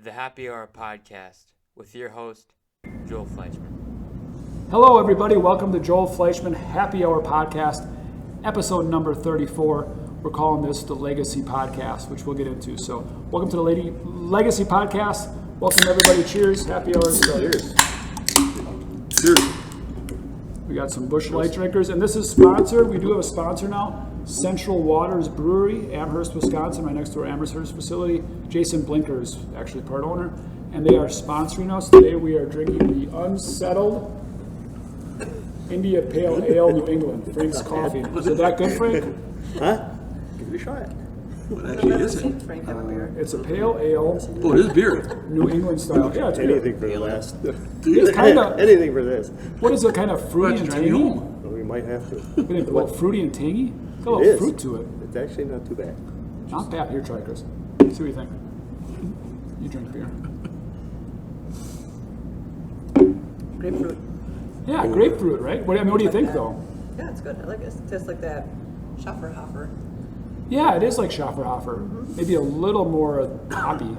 the Happy Hour podcast with your host, Joel Fleischman. Hello, everybody. Welcome to Joel Fleischman Happy Hour podcast, episode number 34. We're calling this the Legacy Podcast, which we'll get into. So, welcome to the Legacy Podcast. Welcome, everybody. Cheers. Happy Hour. Cheers. Cheers. We got some Busch Light drinkers, and this is sponsored. We do have a sponsor now, Central Waters Brewery, Amherst, Wisconsin, right next to our Amherst facility. Jason Blinker is actually part owner, and they are sponsoring us. Today we are drinking the Unsettled India Pale Ale New England, Frank's Coffee. Is it that good, Frank? Huh? Give it a shot. What actually is it? It's a pale ale. Oh, it is beer. New England style. Yeah, it's beer. Anything for the last. It's kind of, Anything for this. what is it, kind of fruity and tangy? Well, we might have to. A little fruity and tangy? Got a It little is. fruit to it. It's actually not too bad. Not bad. Here, try it, Chris. See what you think. You drink beer. Grapefruit. Yeah, grapefruit, right? What do you think, though? Yeah, it's good. I like it. It tastes like that Schafferhofer. Yeah, it is like Schafferhofer. Maybe a little more hoppy.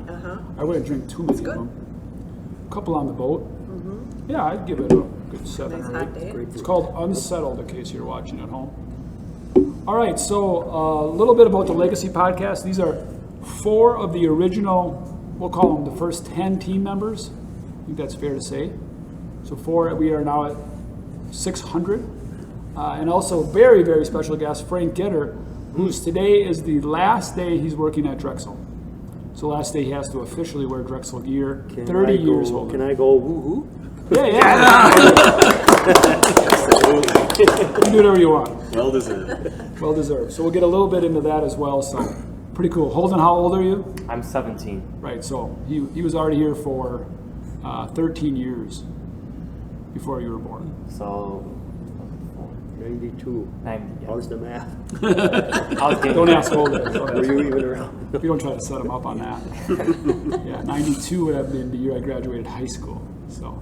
I wouldn't drink too many of good. them. A couple on the boat. Yeah, I'd give it a good 7 Nice or hot 8. day. It's called Unsettled, in case you're watching at home. All right, so a little bit about the Legacy Podcast. These are 4 of the original, we'll call them the first 10 team members. I think that's fair to say. So 4, we are now at 600. And also very, very special guest, Frank Gitter, who's today is the last day he's working at Drexel. So last day he has to officially wear Drexel gear. 30 years old. Can I go woohoo? Yeah. You can do whatever you want. Well deserved. Well deserved. So we'll get a little bit into that as well. So pretty cool. Holden, how old are you? I'm 17. Right. So he was already here for 13 years before you were born. So, 92. 90. Yeah. How's the math? I was getting Don't ask Holden. Were you even around? We don't try to set him up on that. Yeah, 92 would have been the year I graduated high school. So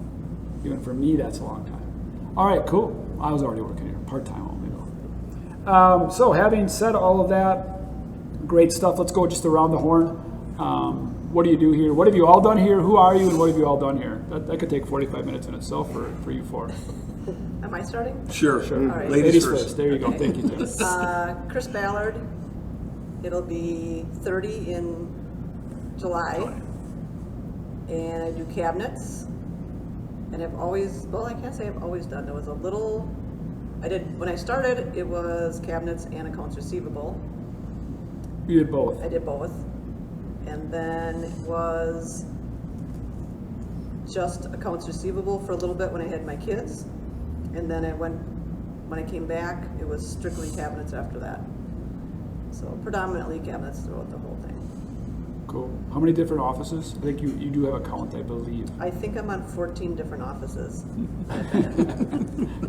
even for me, that's a long time. All right, cool. I was already working here, part-time only though. So having said all of that, great stuff. Let's go just around the horn. What do you do here? What have you all done here? Who are you and what have you all done here? That could take 45 minutes in itself for you 4. Am I starting? Sure. All right. Ladies first. There you go. Thank you, Tim. Kris Ballard. It'll be 30 in July. And I do cabinets. And I've always, well, I can't say I've always done. There was a little, when I started, it was cabinets and accounts receivable. You did both. I did both. And then it was just accounts receivable for a little bit when I had my kids. And then when I came back, it was strictly cabinets after that. So predominantly cabinets throughout the whole thing. Cool. How many different offices? I think you do have a count, I believe. I think I'm on 14 different offices.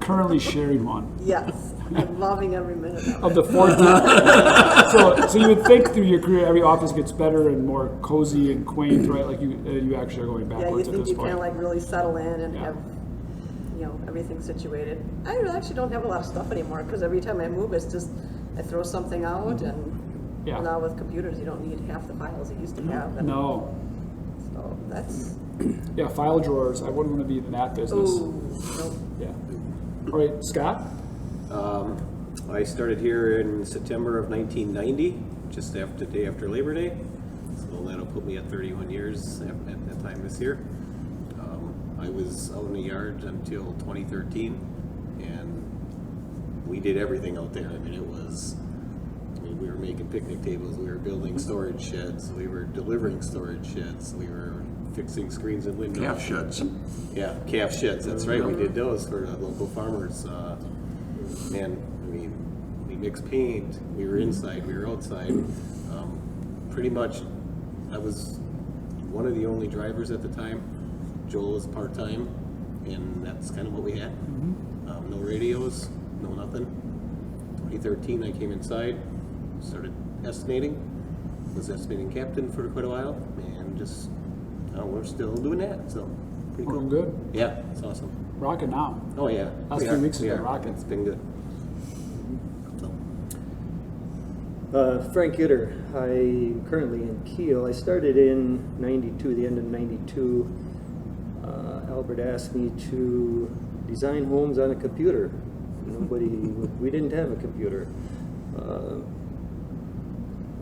Currently sharing one. Yes, I'm loving every minute of Of it. the 14. So you would think through your career, every office gets better and more cozy and quaint, right? Like you actually are going Yeah, you backwards at think this you kind of point. like really settle in and Yeah. have, everything situated. I actually don't have a lot of stuff anymore because every time I move, it's just I throw something out and Yeah. now with computers, you don't need half the files you used to have. And No. So that's, Yeah, file drawers. I wouldn't want to be in that business. nope. Yeah. All right, Scott? I started here in September of 1990, just after the day after Labor Day. So that'll put me at 31 years at that time this year. I was out in the yard until 2013, and we did everything out there. We were making picnic tables, we were building storage sheds, we were delivering storage sheds, we were fixing screens and windows. Calf sheds. Yeah, calf sheds, that's right. We did those for local farmers. We mixed paint. We were inside, we were outside. Pretty much, I was one of the only drivers at the time. Joel was part-time, and that's kind of what we had. No radios, no nothing. 2013, I came inside, started estimating. Was estimating captain for quite a while, and just, we're still doing that, so pretty cool. Looking good. Yeah, it's awesome. Rocking now. Oh yeah. Last We few are. weeks has We been are. rocking. It's been good. So. Frank Gitter. I'm currently in Kiel. I started in 92, the end of 92. Albert asked me to design homes on a computer. We didn't have a computer.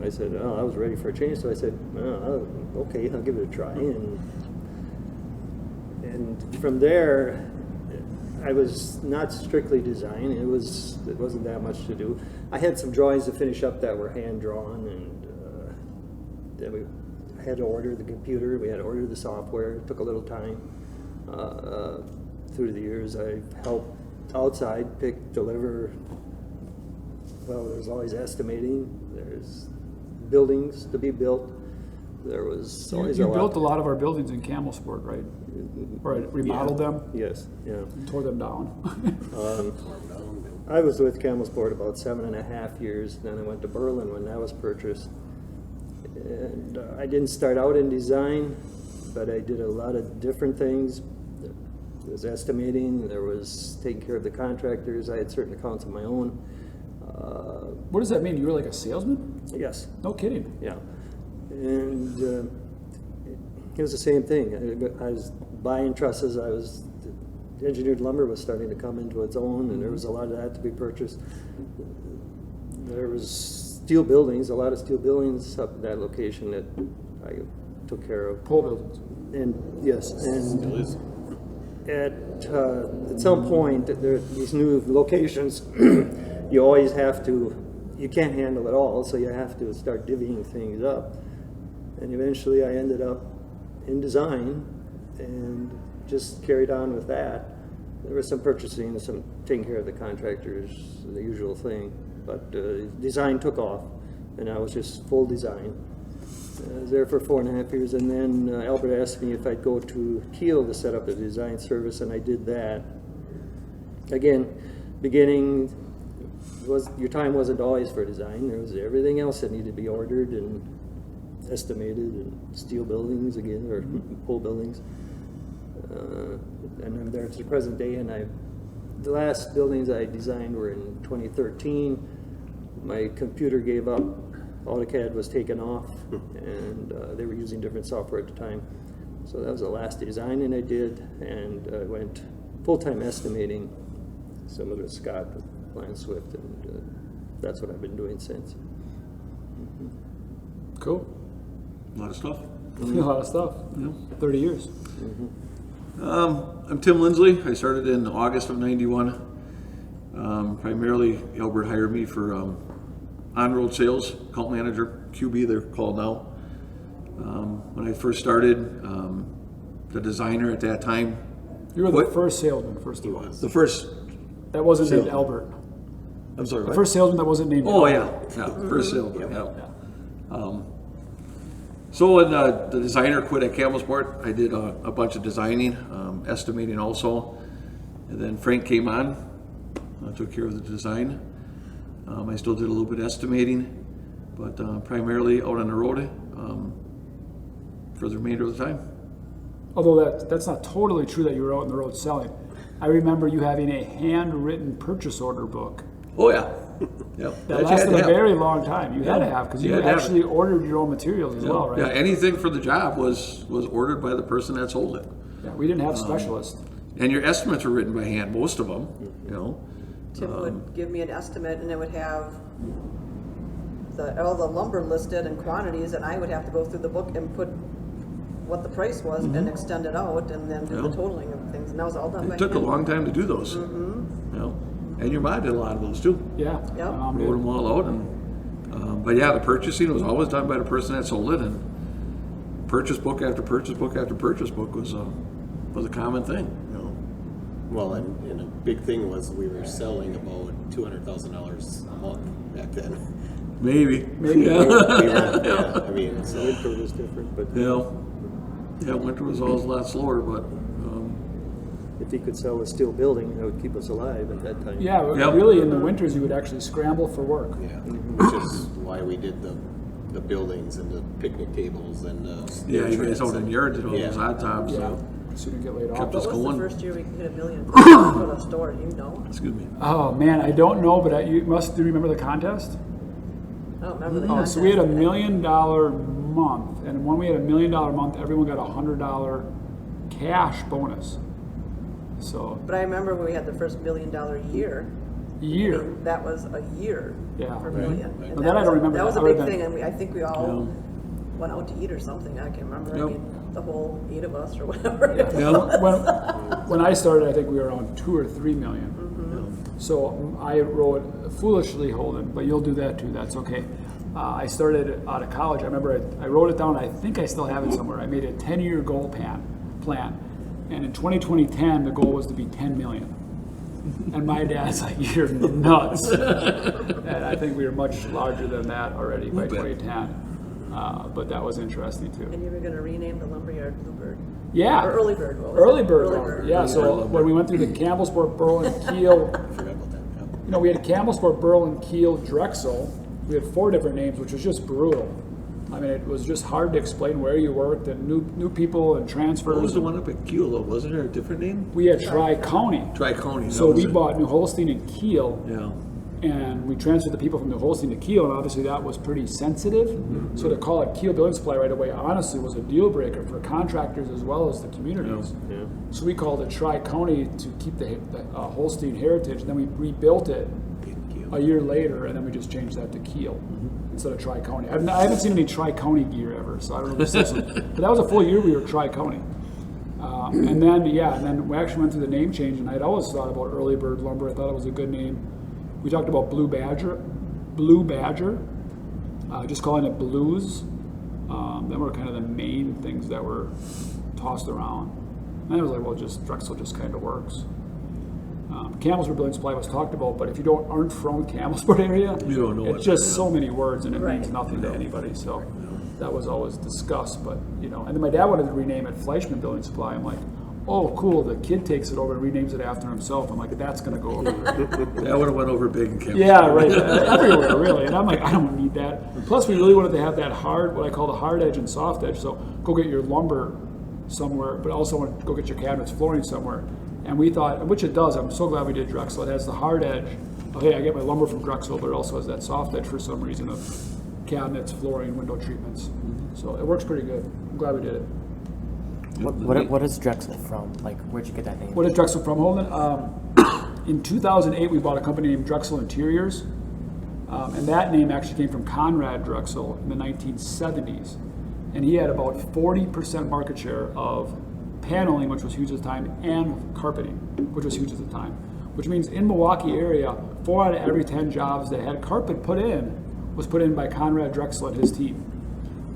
I said, I was ready for a change, so I said, okay, I'll give it a try. And from there, I was not strictly design. It wasn't that much to do. I had some drawings to finish up that were hand drawn, and then I had to order the computer. We had to order the software. It took a little time. Through the years, I helped outside deliver. Well, there's always estimating. There's buildings to be built. There was always You built a lot of our buildings in Camelsport, right? Or remodeled them? Yes, yeah. Tore them down. I was with Camelsport about 7.5 years. Then I went to Berlin when that was purchased. And I didn't start out in design, but I did a lot of different things. There was estimating, there was taking care of the contractors. I had certain accounts of my own. What does that mean? You were like a salesman? Yes, No kidding. yeah. And it was the same thing. I was buying trusses. Engineered lumber was starting to come into its own, and there was a lot of that to be purchased. There was steel buildings, a lot of steel buildings up at that location that I took care of. Pole buildings. And yes, and Still is. at some point, these new locations, you always have to, you can't handle it all, so you have to start divvying things up. And eventually I ended up in design and just carried on with that. There was some purchasing, some taking care of the contractors, the usual thing. But design took off, and I was just full design. I was there for 4.5 years, and then Albert asked me if I'd go to Kiel to set up a design service, and I did that. Again, beginning, your time wasn't always for design. There was everything else that needed to be ordered and estimated, and steel buildings again, or pole buildings. And I'm there to the present day, and the last buildings I designed were in 2013. My computer gave up. AutoCAD was taken off, and they were using different software at the time. So that was the last designing I did, and I went full-time estimating, similar to Scott with Lion Swift, and that's what I've been doing since. Cool. A lot of stuff. A lot of stuff. 30 years. I'm Tim Lindsley. I started in August of '91. Primarily, Albert hired me for on-road sales, account manager, QB they're called now. When I first started, the designer at that time. You were the first salesman, first of all. The first. That wasn't named Salesman. Albert. I'm sorry. The what? first salesman that wasn't named Oh Albert. yeah, first salesman. Yeah. So when the designer quit at Camelsport, I did a bunch of designing, estimating also, and then Frank came on. I took care of the design. I still did a little bit of estimating, but primarily out on the road for the remainder of the time. Although that's not totally true that you were out on the road selling. I remember you having a handwritten purchase order book. Oh yeah. Yep. That lasted a very long time. You had to have, because you had to have actually ordered your own materials as well, right? Yeah, anything for the job was ordered by the person that sold it. Yeah, we didn't have specialists. And your estimates were written by hand, most of them, you know. Tim would give me an estimate, and it would have all the lumber listed and quantities, and I would have to go through the book and put what the price was and extend it out, and then do the totaling of things, and that was all done by It took a hand. long time to do those. You know. And your mom did a lot of those too. Yeah. Yep. My mom did. Wrote them all out, and but yeah, the purchasing was always done by the person that sold it, and purchase book after purchase book after purchase book was a common thing. You know. Well, and a big thing was we were selling about $200,000 a month back then. Maybe. Yeah, I mean, so Winter was different, but Yeah, winter was always a lot slower, but if he could sell a steel building, that would keep us alive at that time. Yeah, Yep. really in the winters you would actually scramble for work. yeah, which is why we did the buildings and the picnic tables and the yeah, you guys out in the yard did all Yeah. those odd jobs. Yeah. So you didn't get laid off. Kept What us was the going. first year we hit $1 million for the store? Do you know? Excuse me. Oh man, I don't know, but you must. Do you remember the contest? I don't remember the Oh, contest. so we had $1 million month, and when we had $1 million month, everyone got a $100 cash bonus. So But I remember when we had the first $1 million year. I year. mean, that was a year Yeah. for $1 Right. million. Right. And Well, that I don't remember That was a other big than- thing, and I think we all went out to eat or something. I can't remember. Yep. I mean, the whole 8 of us or whatever. Yeah. When I started, I think we were around 2 or 3 million. So I wrote foolishly, Holden, but you'll do that too. That's okay. I started out of college. I remember I wrote it down. I think I still have it somewhere. I made a 10-year goal plan, and in 2010, the goal was to be 10 million. And my dad's like, "You're nuts!" And I think we were much larger than that already by 2010. But that was interesting too. And you were going to rename the lumberyard Bluebird. Yeah. Or Early Bird. What was Early it? Bird Early Lumber. Bird. Yeah, so when we went through the Campbellsport, Burl, and Keel, you know, we had Campbellsport, Burl, and Keel, Drexel. We had 4 different names, which was just brutal. I mean, it was just hard to explain where you worked and new people and transfers. What was the one up at Kiel, though? Wasn't there a different name? We had Tri-County. Tri-County. So we bought New Holstein and Keel, Yeah. and we transferred the people from New Holstein to Keel, and obviously that was pretty sensitive. So to call it Keel Building Supply right away, honestly, was a deal breaker for contractors as well as the communities. Yeah. So we called it Tri-County to keep the Holstein heritage, and then we rebuilt it a year later, and then we just changed that to Keel instead of Tri-County. I haven't seen any Tri-County gear ever, so I don't know if this is, but that was a full year we were Tri-County. And then we actually went through the name change, and I'd always thought about Early Bird Lumber. I thought it was a good name. We talked about Blue Badger, just calling it Blues. That were kind of the main things that were tossed around. And I was like, well, Drexel just kind of works. Campbellsport Building Supply was talked about, but if you aren't from Campbellsport area, You don't know it's what just that is. so many words and it Right. means nothing to anybody. So that was always discussed. But and then my dad wanted to rename it Fleischman Building Supply. I'm like, oh, cool. The kid takes it over and renames it after himself. I'm like, that's going to go over. That would have went over big in Campbell. Yeah, right. Everywhere, really. And I'm like, I don't need that. Plus, we really wanted to have that what I call the hard edge and soft edge. So go get your lumber somewhere, but also want to go get your cabinets, flooring somewhere. And we thought, which it does, I'm so glad we did Drexel. It has the hard edge. Oh, hey, I get my lumber from Drexel, but it also has that soft edge for some reason of cabinets, flooring, window treatments. So it works pretty good. I'm glad we did it. What is Drexel from? Like, where'd you get that name? What is Drexel from, Holden? In 2008, we bought a company named Drexel Interiors. And that name actually came from Conrad Drexel in the 1970s. And he had about 40% market share of paneling, which was huge at the time, and carpeting, which was huge at the time. Which means in Milwaukee area, 4 out of every 10 jobs that had carpet put in was put in by Conrad Drexel and his team.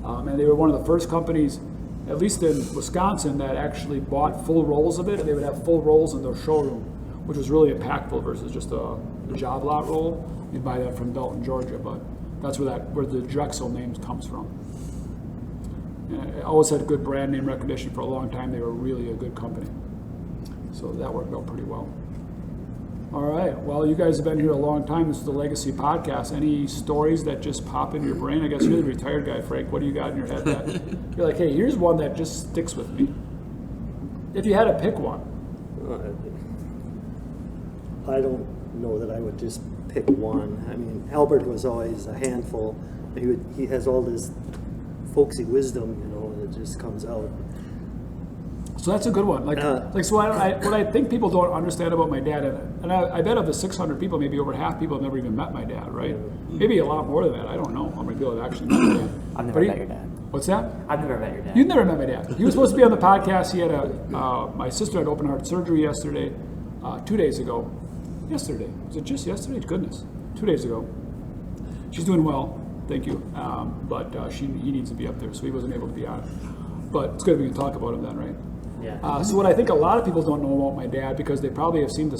And they were one of the first companies, at least in Wisconsin, that actually bought full rolls of it, and they would have full rolls in their showroom, which was really impactful versus just a job lot roll. You'd buy that from Dalton, Georgia, but that's where the Drexel name comes from. And it always had good brand name recognition for a long time. They were really a good company. So that worked out pretty well. All right. Well, you guys have been here a long time. This is the Legacy Podcast. Any stories that just pop in your brain? I guess you're the retired guy, Frank. What do you got in your head that you're like, hey, here's one that just sticks with me? If you had to pick one. I don't know that I would just pick one. I mean, Albert was always a handful. He has all this folksy wisdom, that just comes out. So that's a good one. So what I think people don't understand about my dad, and I bet of the 600 people, maybe over half people have never even met my dad, right? Maybe a lot more than that. I don't know how many people have actually met my dad. I've never met your dad. What's that? I've never met your dad. You've never met my dad. He was supposed to be on the podcast. He had my sister had open heart surgery yesterday, 2 days ago. Yesterday. Was it just yesterday? Goodness. 2 days ago. She's doing well. Thank you. But he needs to be up there, so he wasn't able to be on it. But it's good we can talk about him then, right? Yeah. So what I think a lot of people don't know about my dad, because they probably have seen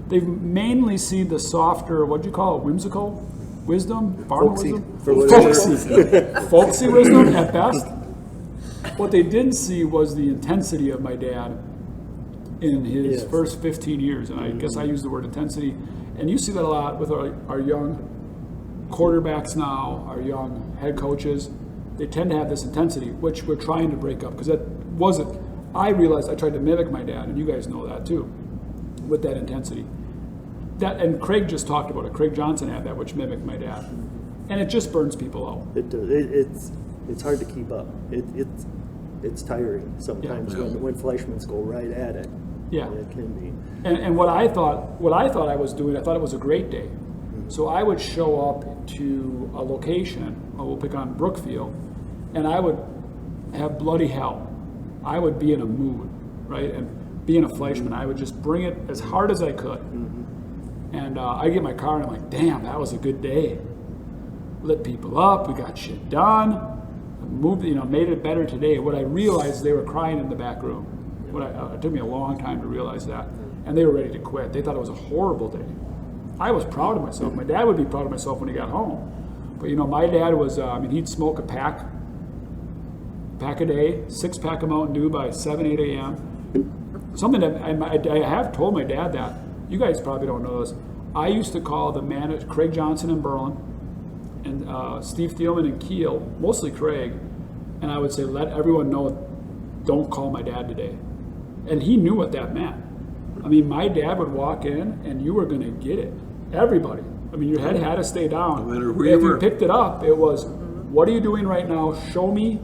they've mainly seen the softer, what do you call it, whimsical wisdom? Farmer Folksy, wisdom? for what it is. Folksy. Folksy wisdom at best. What they didn't see was the intensity of my dad in his Yes. first 15 years. And I guess I use the word intensity. And you see that a lot with our young quarterbacks now, our young head coaches. They tend to have this intensity, which we're trying to break up, because that wasn't. I realized I tried to mimic my dad, and you guys know that too, with that intensity. And Craig just talked about it. Craig Johnson had that, which mimicked my dad. And it just burns people out. It does. It's hard to keep up. It's tiring sometimes when Fleischmans go right at it. Yeah. It can be. And what I thought I was doing, I thought it was a great day. So I would show up to a location, we'll pick on Brookfield, and I would have bloody hell. I would be in a mood, right? And being a Fleischman, I would just bring it as hard as I could. And I get in my car and I'm like, damn, that was a good day. Lit people up, we got shit done, moved, made it better today. What I realized, they were crying in the back room. It took me a long time to realize that. And they were ready to quit. They thought it was a horrible day. I was proud of myself. My dad would be proud of myself when he got home. But my dad was, he'd smoke a pack a day, 6-pack of Mountain Dew by 7, 8 a.m. Something that I have told my dad that. You guys probably don't know this. I used to call the manager, Craig Johnson in Berlin, and Steve Thielman in Kiel, mostly Craig, and I would say, let everyone know, don't call my dad today. And he knew what that meant. My dad would walk in and you were going to get it. Everybody. Your head had to stay down. No matter who if you were. you picked it up, it was, what are you doing right now? Show me,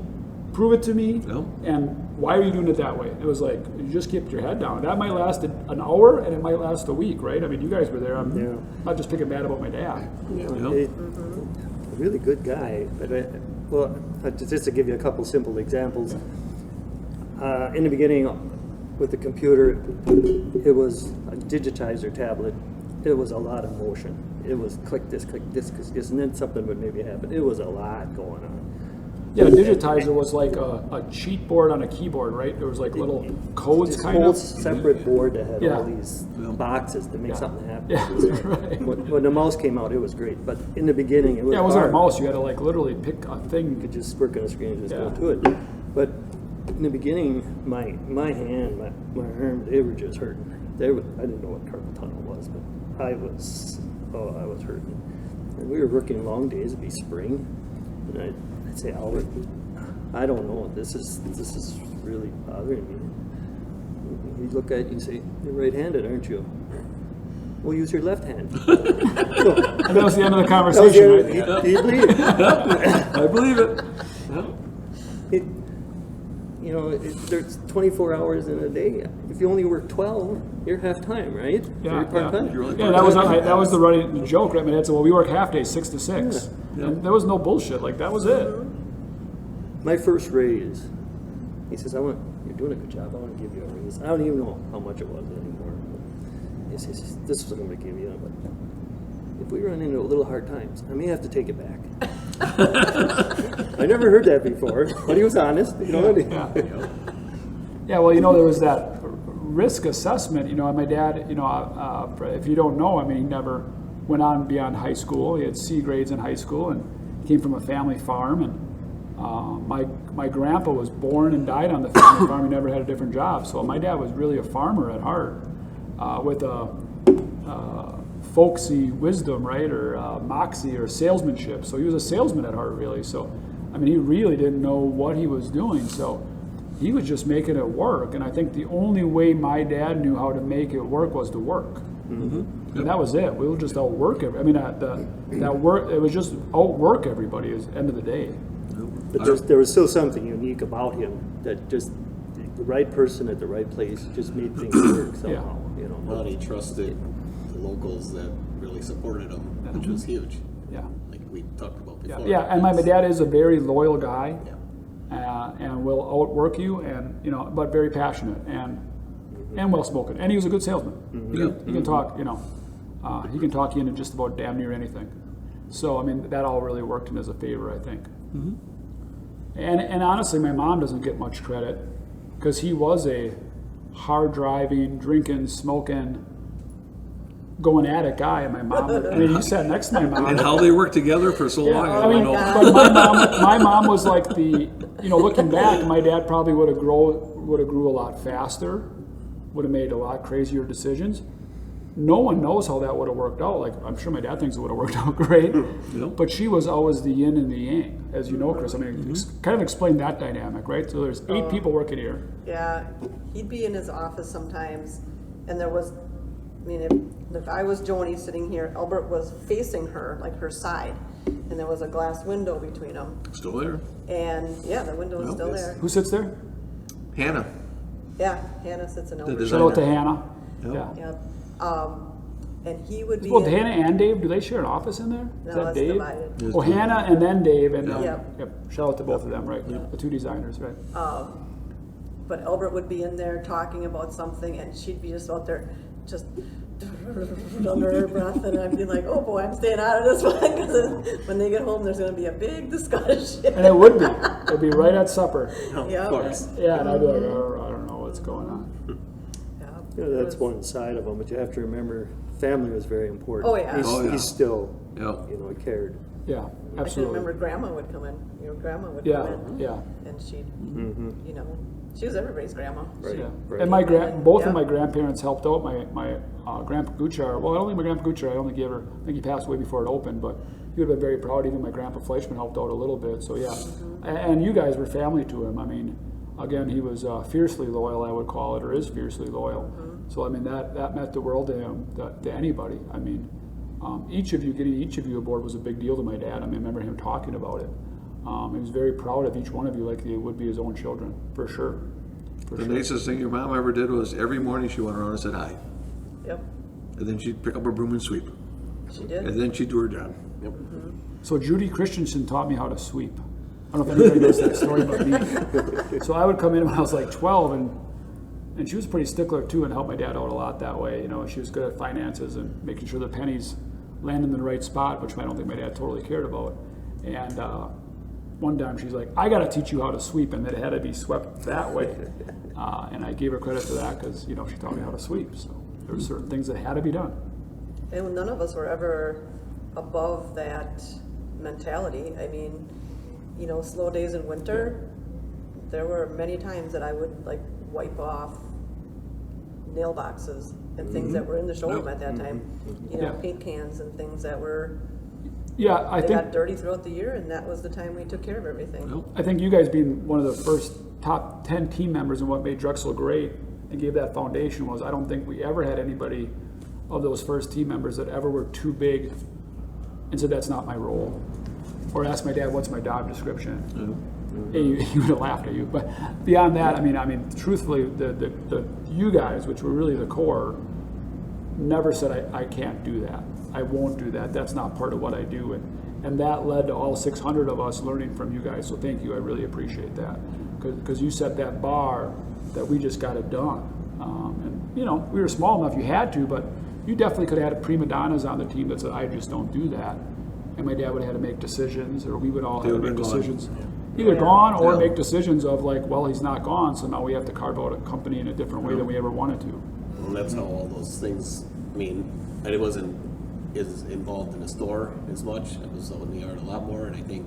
prove it to me, and why are you doing it that way? It was like, you just kept your head down. That might last an hour and it might last a week, right? You guys were there. I'm not just picking bad about my dad. A really good guy. But just to give you a couple simple examples. In the beginning, with the computer, it was a digitizer tablet. It was a lot of motion. It was click this, and then something would maybe happen. It was a lot going on. Yeah, a digitizer was like a cheat board on a keyboard, right? There was like little codes This kind whole of. separate board that had all these boxes to make something happen. Yeah, right. When the mouse came out, it was great. But in the beginning, it was Yeah, it wasn't a hard. mouse. You had to literally pick a thing. You could just work on the screen and just go to it. But in the beginning, my hand, my arm, they were just hurting. I didn't know what carpal tunnel was, but I was hurting. And we were working long days. It'd be spring, and I'd say, Albert, I don't know. This is really bothering me. He'd look at you and say, you're right-handed, aren't you? Well, use your left hand. And that was the end of the conversation, right? He'd leave. I believe it. There's 24 hours in a day. If you only work 12, you're half time, right? You're part-time. Yeah, that was the running joke, right? My dad said, well, we work half days, 6 to 6. Yeah. And there was no bullshit. That was it. My first raise, he says, you're doing a good job. I want to give you a raise. I don't even know how much it was anymore. He says, this is what I'm going to give you. But if we run into a little hard times, I may have to take it back. I never heard that before, but he was honest. Yeah, well, there was that risk assessment. My dad, if you don't know, he never went on beyond high school. He had C grades in high school and came from a family farm. And my grandpa was born and died on the family farm. He never had a different job. So my dad was really a farmer at heart, with a folksy wisdom, right, or moxie or salesmanship. So he was a salesman at heart, really. So, he really didn't know what he was doing. So he was just making it work. And I think the only way my dad knew how to make it work was to work. Mm-hmm. And that was it. We would just outwork it. It was just outwork everybody at the end of the day. But there was still something unique about him that just the right person at the right place just made things work somehow. Well, he trusted the locals that really supported him, which was huge. Yeah. Like we talked about before. Yeah, and my dad is a very loyal guy, and will outwork you, and but very passionate and well spoken, and he was a good salesman. Mm-hmm. He can talk, he can talk you into just about damn near anything. So that all really worked in as a favor, I think. Mm-hmm. And honestly, my mom doesn't get much credit because he was a hard driving, drinking, smoking, going at it guy, and my mom. He sat next to my mom. And how they worked together for so long. But my mom was like looking back, my dad probably would have grew a lot faster, would have made a lot crazier decisions. No one knows how that would have worked out. I'm sure my dad thinks it would have worked out great, but she was always the yin and the yang, as you know, Chris. Kind of explain that dynamic, right? So there's 8 people working here. Yeah, he'd be in his office sometimes, and there was, if I was Joni sitting here, Albert was facing her, her side, and there was a glass window between them. Still there? And yeah, the window is Well, still yes. there. Who sits there? Hannah. Yeah, Hannah sits in The over. design- Shout out to Hannah. Yep. Yeah. Yep. And he would be. Well, in- Hannah and Dave, do they share an office in there? Is No, that it's Dave? divided. Yes, Oh, Dave. Hannah and then Dave, and Yep. Shout out to both of them, right? The two designers, right? But Albert would be in there talking about something, and she'd be just out there, just under her breath, and I'd be like, "Oh boy, I'm staying out of this one," because when they get home, there's going to be a big discussion. And it would be. It'd be right at supper. Yeah. Of course. Yeah, and I'd be like, oh, I don't know what's going on. Yeah, that's one side of them, but you have to remember, family was very important. Oh, yeah. Oh, yeah. He's still, Yep. he cared. Yeah, I can absolutely. remember Grandma would come in. Grandma would Yeah, come in, yeah. and she'd, she was everybody's grandma. Right. Yeah. Right. And both Yeah. of my grandparents helped out. My Grandpa Guchar, well, only my Grandpa Guchar, I only gave her, I think he passed away before it opened, but he would have been very proud. Even my Grandpa Fleischman helped out a little bit. So, yeah. And you guys were family to him. I mean, again, he was fiercely loyal, I would call it, or is fiercely loyal. So, I mean, that meant the world to him, to anybody. I mean, getting each of you aboard was a big deal to my dad. I mean, I remember him talking about it. He was very proud of each one of you like he would be his own children, for sure. The nicest thing your mom ever did was every morning she went around and said hi. Yep, And then she'd pick up her broom and sweep. she did. And then she'd do her job. Yep. So Judy Christensen taught me how to sweep. I don't know if anybody knows that story about me. So I would come in when I was like 12, and she was pretty stickler too, and helped my dad out a lot that way. She was good at finances and making sure the pennies landed in the right spot, which I don't think my dad totally cared about. And one time she's like, "I got to teach you how to sweep," and that it had to be swept that way. And I gave her credit for that because she taught me how to sweep. So there were certain things that had to be done. And none of us were ever above that mentality. I mean, slow days in winter, there were many times that I would like wipe off nail boxes and things that were in the showroom at that time. Yeah. Paint cans and things that were, Yeah, I they think got dirty throughout the year, and that was the time we took care of everything. I think you guys being one of the first top 10 team members and what made Drexel great and gave that foundation was I don't think we ever had anybody of those first team members that ever were too big and said that's not my role. Or asked my dad, what's my job description? He would have laughed at you. But beyond that, I mean, truthfully, the you guys, which were really the core, never said I can't do that. I won't do that. That's not part of what I do. And that led to all 600 of us learning from you guys. So thank you. I really appreciate that. Because you set that bar that we just got it done. And we were small enough you had to, but you definitely could have had prima donnas on the team that said, I just don't do that. And my dad would have had to make decisions, or we would all have to make decisions. Either gone or make decisions of like, well, he's not gone, so now we have to carve out a company in a different way than we ever wanted to. And that's how all those things, I wasn't as involved in the store as much. I was out in the yard a lot more, and I think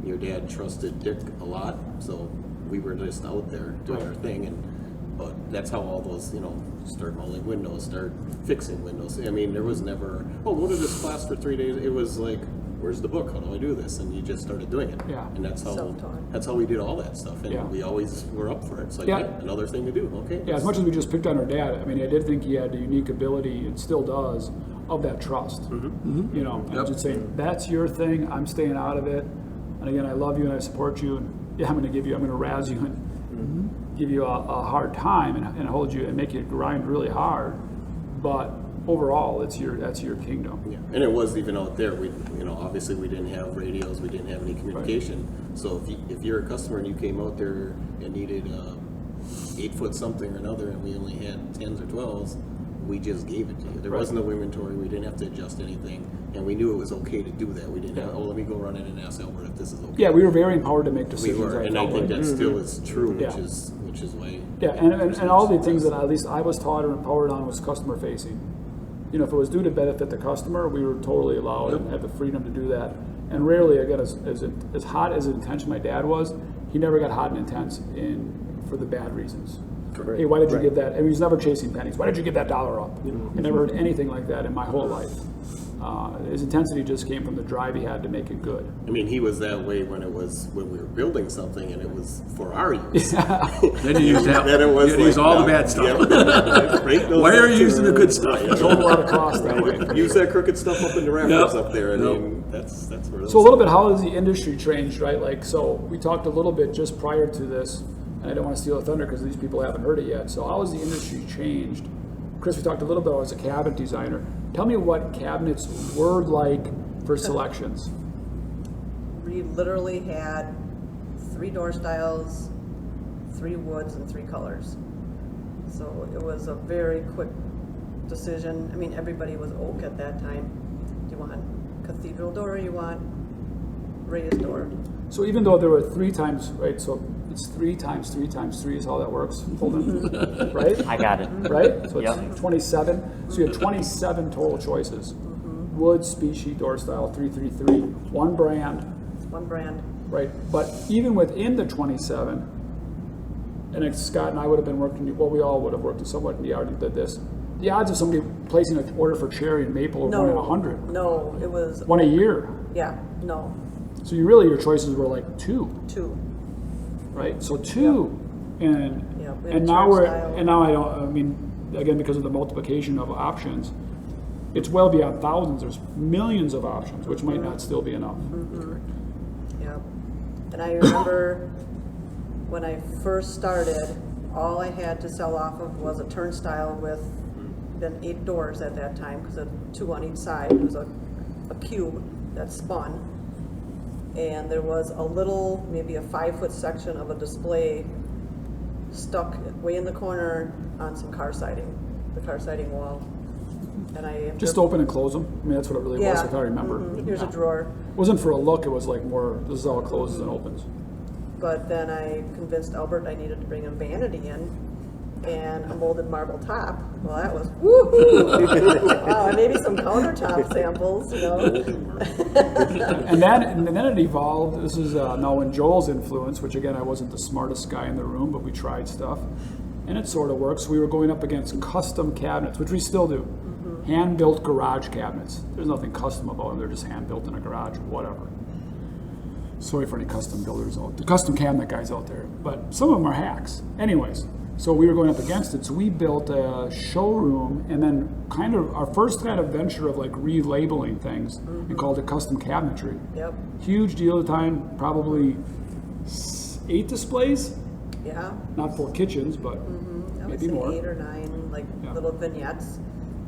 your dad trusted Dick a lot, so we were just out there doing our thing. But that's how all those, start molding windows, start fixing windows. There was never, go to this class for 3 days. It was like, where's the book? How do I do this? And you just started doing it. Yeah. And that's Self-taught. how we did all that stuff. And we always were up for it. It's like, another thing to do. Okay. Yeah, as much as we just picked on our dad, I did think he had a unique ability, and still does, of that trust. I'm just saying, that's your thing, I'm staying out of it. And again, I love you and I support you, and I'm going to razz you and give you a hard time and hold you and make you grind really hard. But overall, that's your kingdom. Yeah. And it was even out there. We, obviously we didn't have radios, we didn't have any communication. Right. So if you're a customer and you came out there and needed 8-foot something or another, and we only had 10s or 12s, we just gave it to you. There was no inventory. We didn't have to adjust anything, and we knew it was okay to do that. We didn't have, let me go run in and ask Albert if this is okay. Yeah, we were very empowered to make We decisions. were, and I think that still is true, which is why. Yeah, and all the things that at least I was taught or empowered on was customer facing. If it was due to benefit the customer, we were totally allowed and had the freedom to do that. And rarely, again, as hot as intense my dad was, he never got hot and intense for the bad reasons. Correct. Hey, why did you give that? He was never chasing pennies. Why did you give that dollar up? I never heard anything like that in my whole life. His intensity just came from the drive he had to make it good. He was that way when we were building something and it was for our use. Then you use that. Then it was use all the bad stuff. Why are you using the good stuff? Don't let it cross that way. Use that crooked stuff up in the rafters up there. that's where. So a little bit, how has the industry changed, right? Like, so we talked a little bit just prior to this, and I don't want to steal the thunder because these people haven't heard it yet. So how has the industry changed? Kris, we talked a little bit as a cabinet designer. Tell me what cabinets were like for selections. We literally had 3 door styles, 3 woods, and 3 colors. So it was a very quick decision. I mean, everybody was oak at that time. Do you want cathedral door or you want raised door? So even though there were 3 times, right? So it's 3 times 3 times 3 is how that works. Hold on, right? I got it. Right? So it's Yep. 27. So you had 27 total choices. Wood, species, door style, 333. One brand, One brand. right? But even within the 27, and Scott and I would have been working, well, we all would have worked somewhat in the yard and did this. The odds of somebody placing an order for cherry and maple are 1 in 100. No, it was, 1 a year. yeah, no, So you really, your choices were like 2, 2. right? So 2, and Yeah, we had and now we're turnstile. and now I mean, again, because of the multiplication of options, it's well beyond thousands. There's millions of options, which might not still be enough. Yeah. And I remember when I first started, all I had to sell off of was a turnstile with then 8 doors at that time, because of 2 on each side. It was a cube that spun. And there was a little, maybe a 5-foot section of a display stuck way in the corner on some car siding, the car siding wall. And I Just open and close them. I mean, that's what it really was, if I remember. Here's a drawer. It wasn't for a look. It was like more, this is how it closes and opens. But then I convinced Albert I needed to bring a vanity in and a molded marble top. Well, that was woohoo! Wow, and maybe some countertop samples, you know. And then it evolved. This is now in Joel's influence, which again, I wasn't the smartest guy in the room, but we tried stuff. And it sort of works. We were going up against custom cabinets, which we still do. Hand-built garage cabinets. There's nothing custom about them. They're just hand-built in a garage, whatever. Sorry for any custom builders the custom cabinet guys out there, but some of them are hacks. Anyways, so we were going up against it. So we built a showroom, and then kind of our first kind of venture of like relabeling things, and called it custom cabinetry. Yep. Huge deal at the time, probably 8 displays, Yeah. not 4 kitchens, but I would maybe say more. 8 or 9, like Yeah. little vignettes,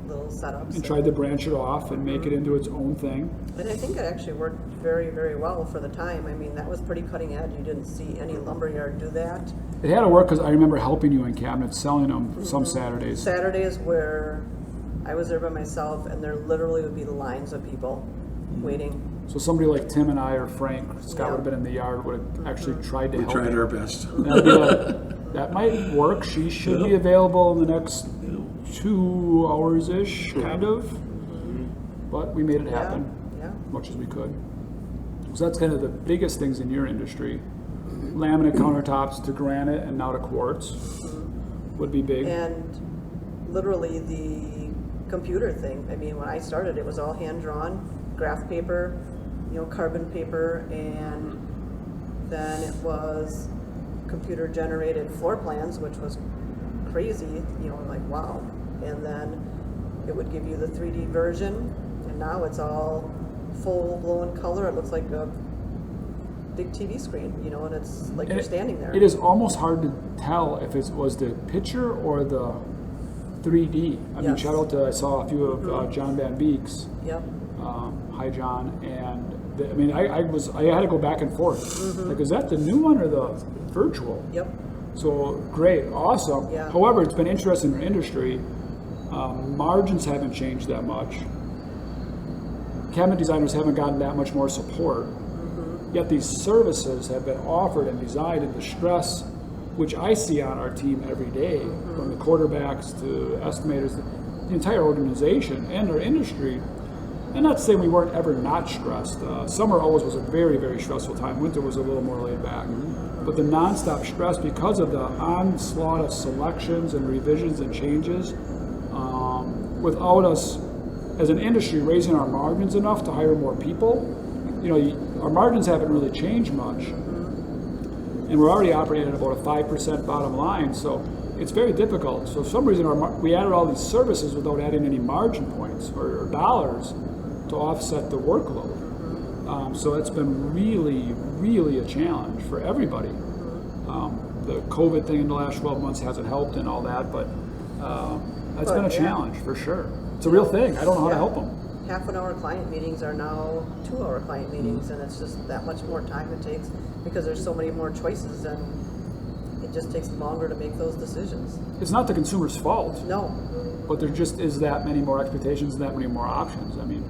little setups. And tried to branch it off and make it into its own thing. And I think it actually worked very, very well for the time. I mean, that was pretty cutting edge. You didn't see any lumberyard do that. It had to work because I remember helping you in cabinets, selling them some Saturdays. Saturdays where I was there by myself, and there literally would be lines of people waiting. So somebody like Tim and I or Frank, Scott Yeah. would have been in the yard, would have actually tried to We help tried you. our best. And I'd be like, that might work. She should be available in the next 2 hours-ish, kind of. But we made it happen Yeah. as much as we could. So that's kind of the biggest things in your industry. Laminate countertops to granite and now to quartz would be big. And literally the computer thing. I mean, when I started, it was all hand-drawn, graph paper, carbon paper, and then it was computer-generated floor plans, which was crazy, like, wow. And then it would give you the 3D version, and now it's all full-blown color. It looks like a big TV screen, and it's like you're standing there. It is almost hard to tell if it was the picture or the 3D. I mean, Yes. shout out to, I saw a few of John Van Beek's. Yep. Hi, John. And I had to go back and forth. Like, is that the new one or the virtual? Yep. So great, awesome. Yeah. However, it's been interesting in our industry. Margins haven't changed that much. Cabinet designers haven't gotten that much more support. Yet these services have been offered and designed, and the stress, which I see on our team every day, from the quarterbacks to estimators, the entire organization and our industry. And not to say we weren't ever not stressed. Summer always was a very, very stressful time. Winter was a little more laid back. But the nonstop stress, because of the onslaught of selections and revisions and changes, without us as an industry raising our margins enough to hire more people, our margins haven't really changed much. And we're already operating at about a 5% bottom line, so it's very difficult. So for some reason we added all these services without adding any margin points or dollars to offset the workload. So it's been really, really a challenge for everybody. The COVID thing in the last 12 months hasn't helped and all that, but it's been a challenge for sure. It's a real thing. I don't know how to help them. Half an hour client meetings are now 2 hour client meetings, and it's just that much more time it takes because there's so many more choices, and it just takes longer to make those decisions. It's not the consumer's fault. No. But there just is that many more expectations and that many more options. I mean,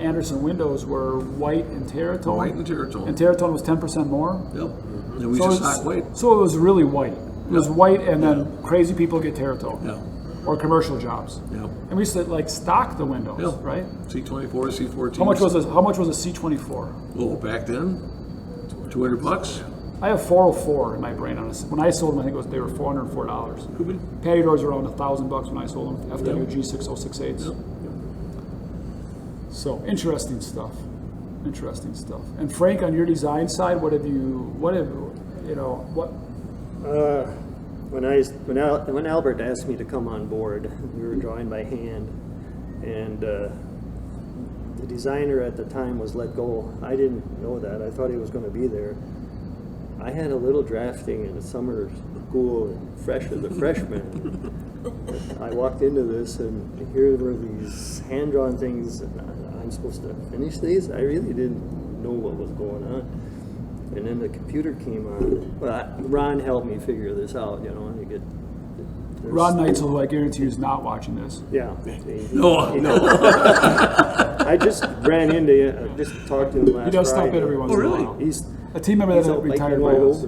Anderson windows were white and Terratone. White and Terratone. And Terratone was 10% more. Yep. And we just stock white. So it was really white. It was white, and then crazy people get Terratone. Yeah. Or commercial jobs. Yeah. And we used to like stock the windows, right? C24, C14. How much was a C24? Well, back then, $200. I have 404 in my brain on this. When I sold them, I think they were $404. Could be. Patio doors were around $1,000 when I sold them. FWG 6068s. Yep. So interesting stuff. Interesting stuff. And Frank, on your design side, what have When Albert asked me to come on board, we were drawing by hand, and the designer at the time was let go. I didn't know that. I thought he was going to be there. I had a little drafting in the summer school, fresh as a freshman. I walked into this, and here were these hand-drawn things, and I'm supposed to finish these? I really didn't know what was going on. And then the computer came on. Well, Ron helped me figure this out, Ron Neitzel, who I guarantee you is not watching this. Yeah. No. I just ran into you, just talked to him last Friday. He does stop in every once in a while. He's a team member that retired by us.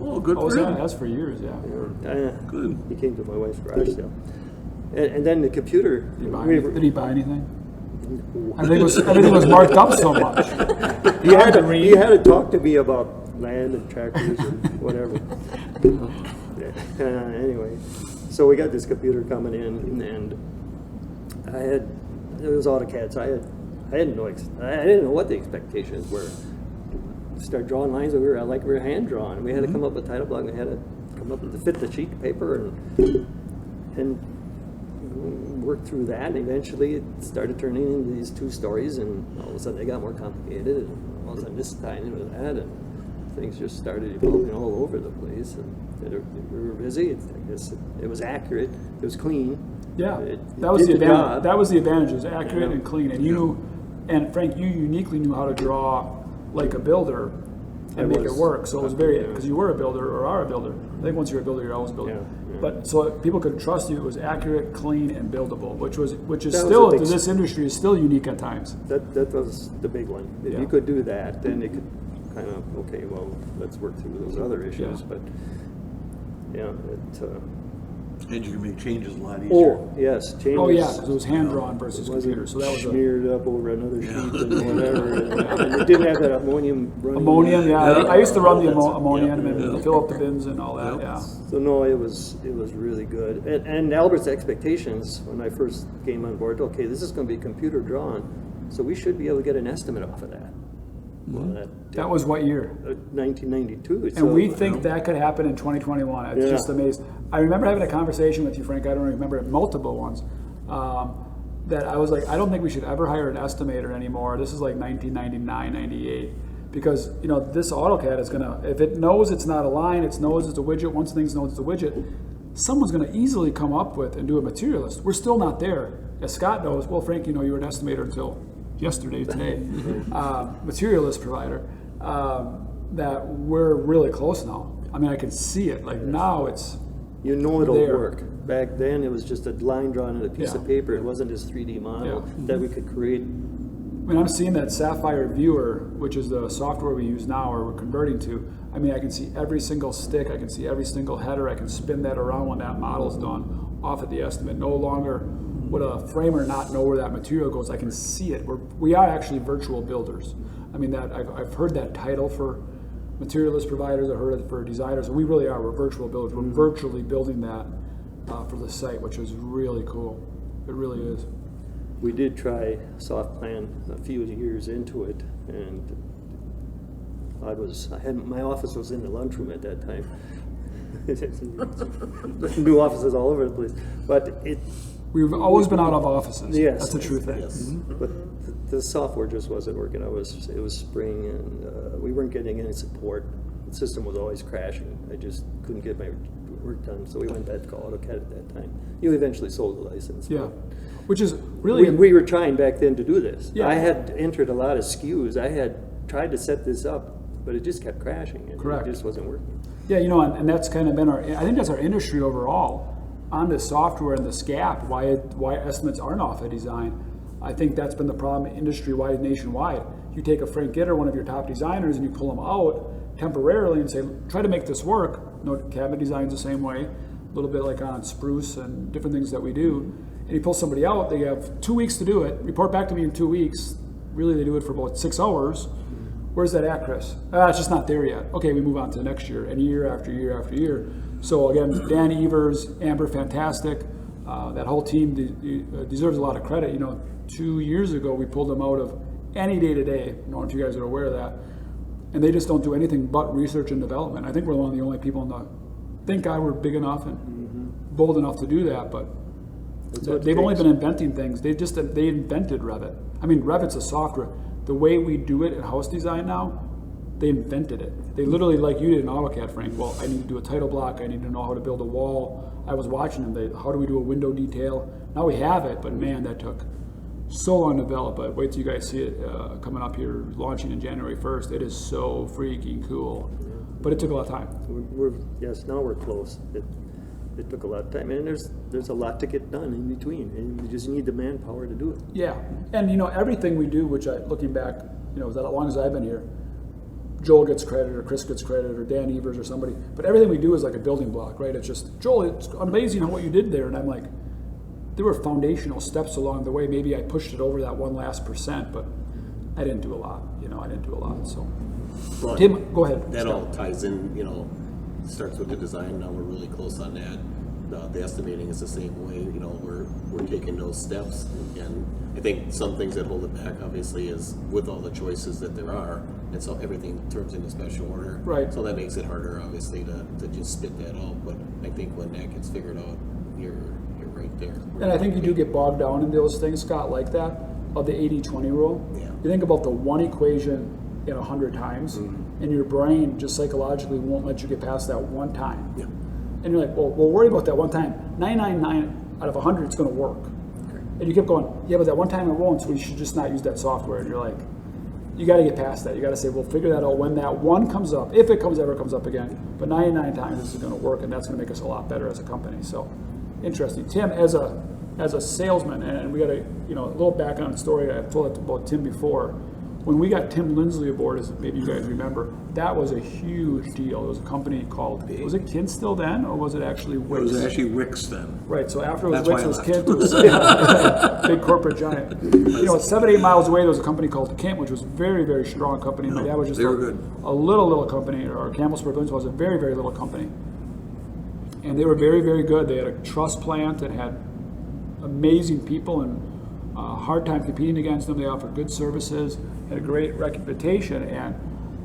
Oh, good for him. That's for years, yeah. Good. He came to my wife's garage sale. And then the computer. Did he buy anything? Everything was marked up so much. He had to talk to me about land and tractors and whatever. Anyway, so we got this computer coming in, and it was AutoCAD, so I didn't know what the expectations were. Start drawing lines we were hand drawn. We had to come up with title block. We had to come up with to fit the sheet of paper and work through that. And eventually, it started turning into these 2 stories, and all of a sudden they got more complicated. And all of a sudden, this tied into that, and things just started evolving all over the place. And we were busy. I guess it was accurate. It was clean. Yeah, that was the advantage. That was the advantage. It was accurate and clean. And you knew, and Frank, you uniquely knew how to draw like a builder and make it work. So it was very, because you were a builder or are a builder. I think once you're a builder, you're always a builder. Yeah. But so people could trust you. It was accurate, clean, and buildable, which is still to this industry is still unique at times. That was the big one. If you could do that, then it could kind of let's work through those other issues. But and you can make changes a lot easier. Oh yes, changes. Oh yeah, because it was hand drawn versus computer. So that was smeared up over another sheet and whatever. And it didn't have that ammonium running. Ammonium, I used to run the ammonium and fill up the bins and all that. Yeah. So no, it was really good. And Albert's expectations when I first came on board. Okay, this is going to be computer drawn, so we should be able to get an estimate off of that. Well, that was what year? 1992. And we think that could happen in 2021. It's just amazing. I remember having a conversation with you, Frank. I don't remember multiple ones. That I was like, I don't think we should ever hire an estimator anymore. This is like 1999, 98. Because, this AutoCAD is going to, if it knows it's not a line, it knows it's a widget, once things knows it's a widget, someone's going to easily come up with and do a materialist. We're still not there. As Scott knows, well, Frank, you were an estimator until today, materialist provider, that we're really close now. I mean, I can see it. Like now it's it'll work. Back then it was just a line drawn on a piece of paper. It wasn't this 3D model that we could create. I mean, I'm seeing that Sapphire Viewer, which is the software we use now or we're converting to. I mean, I can see every single stick. I can see every single header. I can spin that around when that model's done off at the estimate. No longer would a framer not know where that material goes. I can see it. We are actually virtual builders. I mean, that I've heard that title for materialist providers. I've heard it for designers. We really are. We're virtual builders. We're virtually building that for the site, which is really cool. It really is. We did try soft plan a few years into it, and my office was in the lunchroom at that time. New offices all over the place, but We've always been out of offices. Yes. That's the true thing. Yes. But the software just wasn't working. It was spring, and we weren't getting any support. The system was always crashing. I just couldn't get my work done, so we went back to AutoCAD at that time. You eventually sold the license. Yeah, which is really We were trying back then to do this. Yeah. I had entered a lot of SKUs. I had tried to set this up, but it just kept crashing. And Correct. It just wasn't working. Yeah, you know, and that's kind of been I think that's our industry overall on the software and the SCAP, why estimates aren't off a design. I think that's been the problem industry-wide, nationwide. You take a Frank Gitter, one of your top designers, and you pull them out temporarily and say, try to make this work. No, cabinet design's the same way, a little bit like on spruce and different things that we do. And you pull somebody out, they have 2 weeks to do it, report back to me in 2 weeks. Really, they do it for about 6 hours. Where's that at, Chris? It's just not there yet. Okay, we move on to the next year, and year after year after year. So again, Dan Evers, Amber, fantastic. That whole team deserves a lot of credit. You know, 2 years ago, we pulled them out of any day-to-day. I don't know if you guys are aware of that. And they just don't do anything but research and development. I think we're one of the only people in the, thank God we're big enough and bold enough to do that, but they've only been inventing things. They invented Revit. I mean, Revit's a software. The way we do it in house design now, they invented it. They literally, like you did in AutoCAD, Frank, well, I need to do a title block, I need to know how to build a wall. I was watching them, how do we do a window detail? Now we have it, but man, that took so long to develop. But wait till you guys see it coming up here, launching in January 1st. It is so freaking cool. But it took a lot of time. Yes, now we're close. It took a lot of time, and there's a lot to get done in between, and you just need the manpower to do it. Yeah, and you know, everything we do, which looking back, you know, as long as I've been here, Joel gets credit, or Chris gets credit, or Dan Evers, or somebody, but everything we do is like a building block, right? It's just, Joel, it's amazing what you did there, and I'm like, there were foundational steps along the way. Maybe I pushed it over that one last %, but I didn't do a lot, so. Well, Tim, go ahead. That all ties in, starts with the design. Now we're really close on that. The estimating is the same way. We're taking those steps, and I think some things that hold it back, obviously, is with all the choices that there are, and so everything turns into special order. Right. So that makes it harder, obviously, to just spit that out. But I think when that gets figured out, you're right there. And I think you do get bogged down in those things, Scott, like that, of the 80-20 rule. Yeah. You think about the one equation in 100 times, and your brain just psychologically won't let you get past that one time. Yeah. And you're like, well, worry about that one time. 999 out of 100 it's going to work. Okay. And you keep going, yeah, but that one time it won't, so we should just not use that software. And you're like, you got to get past that. You got to say, we'll figure that out when that one comes up, if it ever comes up again. But 99 times this is going to work, and that's going to make us a lot better as a company. So, interesting. Tim, as a salesman, and we got a little background story. I've told it about Tim before. When we got Tim Lindsley aboard, as maybe you guys remember, that was a huge deal. It was a company called, was it Kint still then, or was it actually Wix? It was actually Wix then. Right, so after it was That's Wix, why it was I Kint. It was big corporate giant. 7-8 miles away, there was a company called Kint, which was a very, very strong company. My dad was just they were good. a little company, or Campbell Sport Billings was a very, very little company. And they were very, very good. They had a truss plant that had amazing people, and hard time competing against them. They offered good services, had a great reputation, and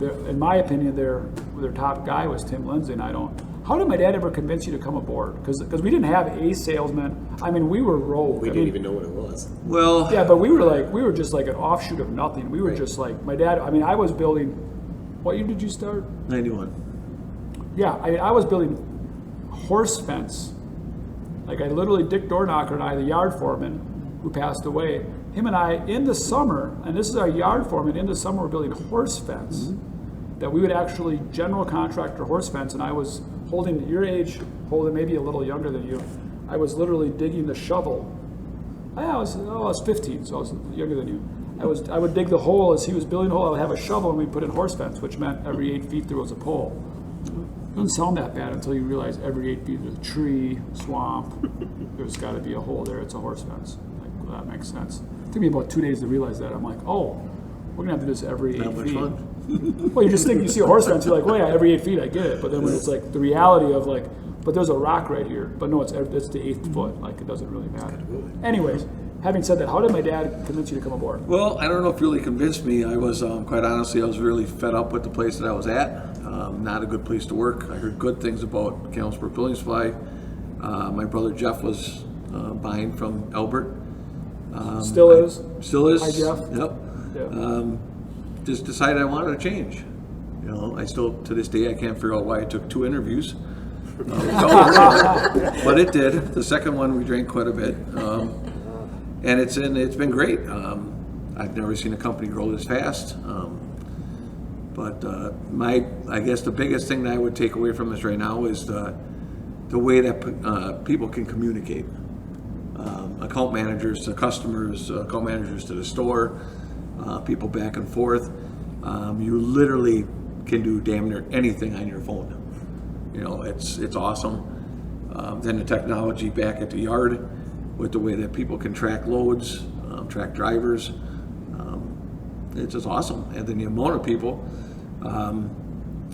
in my opinion, their top guy was Tim Lindsley. And how did my dad ever convince you to come aboard? Because we didn't have a salesman. I mean, we were rogue. We didn't even know what it was. Well, yeah, but we were just like an offshoot of nothing. We were just like, my dad, I mean, I was building, what year did you start? 91. Yeah, I was building horse fence. Like Dick Doorknocker and I, the yard foreman, who passed away, him and I, in the summer, and this is our yard foreman, in the summer we're building horse fence, that we would actually general contractor horse fence, and I was holding your age, maybe a little younger than you, I was literally digging the shovel. I was 15, so I was younger than you. I would dig the hole as he was building the hole. I would have a shovel, and we'd put in horse fence, which meant every 8 feet there was a pole. It doesn't sound that bad until you realize every 8 feet there's a tree, swamp, there's got to be a hole there. It's a horse fence. That makes sense. It took me about 2 days to realize that. I'm like, oh, we're gonna have to do this every 8 feet. Not much fun. Well, you just think you see a horse fence, you're like, well, yeah, every 8 feet, I get it. But then when it's like the reality of like, but there's a rock right here. But no, it's the 8th foot. Like, it doesn't really matter. Anyways, having said that, how did my dad convince you to come aboard? Well, I don't know if it really convinced me. I was, quite honestly, I was really fed up with the place that I was at. Not a good place to work. I heard good things about Campbell Sport Building Supply. My brother Jeff was buying from Albert. Still is? Still is. Hi, Jeff. Yep. Yeah. Just decided I wanted to change. You know, I still, to this day, I can't figure out why I took 2 interviews. But it did. The second one, we drank quite a bit. And it's been great. I've never seen a company grow this fast. But I guess the biggest thing that I would take away from this right now is the way that people can communicate. Account managers to customers, account managers to the store, people back and forth. You literally can do damn near anything on your phone. You know, it's awesome. Then the technology back at the yard with the way that people can track loads, track drivers. It's just awesome. And then the amount of people.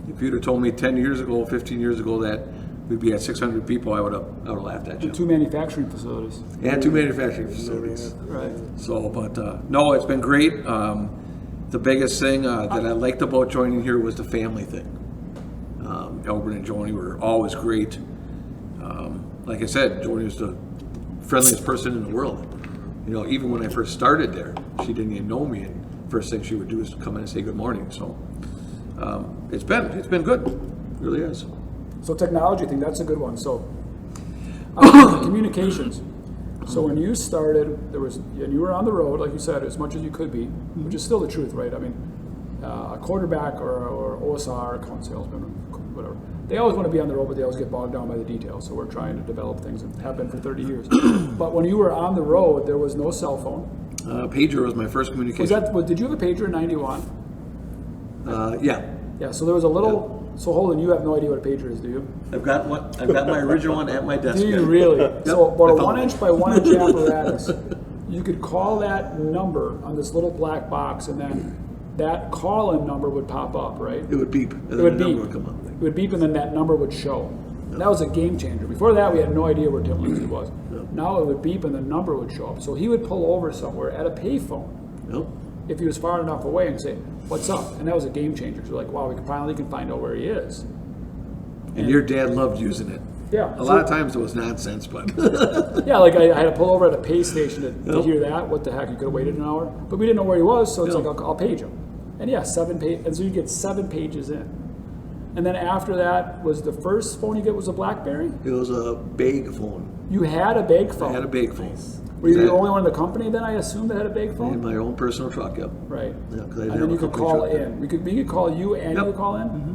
If you'd have told me 10 years ago, 15 years ago that we'd be at 600 people, I would have laughed at you. And 2 manufacturing facilities. And 2 manufacturing facilities. Right. So, but no, it's been great. The biggest thing that I liked about joining here was the family thing. Albert and Joni were always great. Like I said, Joni was the friendliest person in the world. You know, even when I first started there, she didn't even know me, and first thing she would do is come in and say good morning. So it's been good. It really is. So technology thing, that's a good one. So communications. So when you started, and you were on the road, like you said, as much as you could be, which is still the truth, right? I mean, a quarterback or OSR, account salesman, whatever, they always want to be on the road, but they always get bogged down by the details. So we're trying to develop things and have been for 30 years. But when you were on the road, there was no cell phone. Pager was my first communication. Did you have a pager in 91? Yeah. Yeah, so there was a little. So Holden, you have no idea what a pager is, do you? I've got my original one at my desk. Do you really? So about a 1-inch by 1-inch apparatus, you could call that number on this little black box, and then that call-in number would pop up, right? It would beep, and It then would the beep. number would come up. It would beep, and then that number would show. That was a game changer. Before that, we had no idea where Tim Lindsley was. Now it would beep, and the number would show up. So he would pull over somewhere at a payphone. Yep. If he was far enough away, and say, "What's up?" And that was a game changer. So like, wow, we finally can find out where he is. And your dad loved using it. Yeah. A lot of times it was nonsense, but Yeah, like I had to pull over at a pay station to hear that. What the heck? You could have waited an hour, but we didn't know where he was, so it's like I'll page him. And yeah, 7 pages, and so you get 7 pages in. And then after that, was the first phone you get was a BlackBerry? it was a bag phone. You had a big phone. I had a bag phone. Were you the only one in the company then? I assume that had a big In phone. my own personal truck, yep. Right. Yeah, 'cause I didn't And have then a you could company call truck in. We could call you and you would call in. Mm-hmm.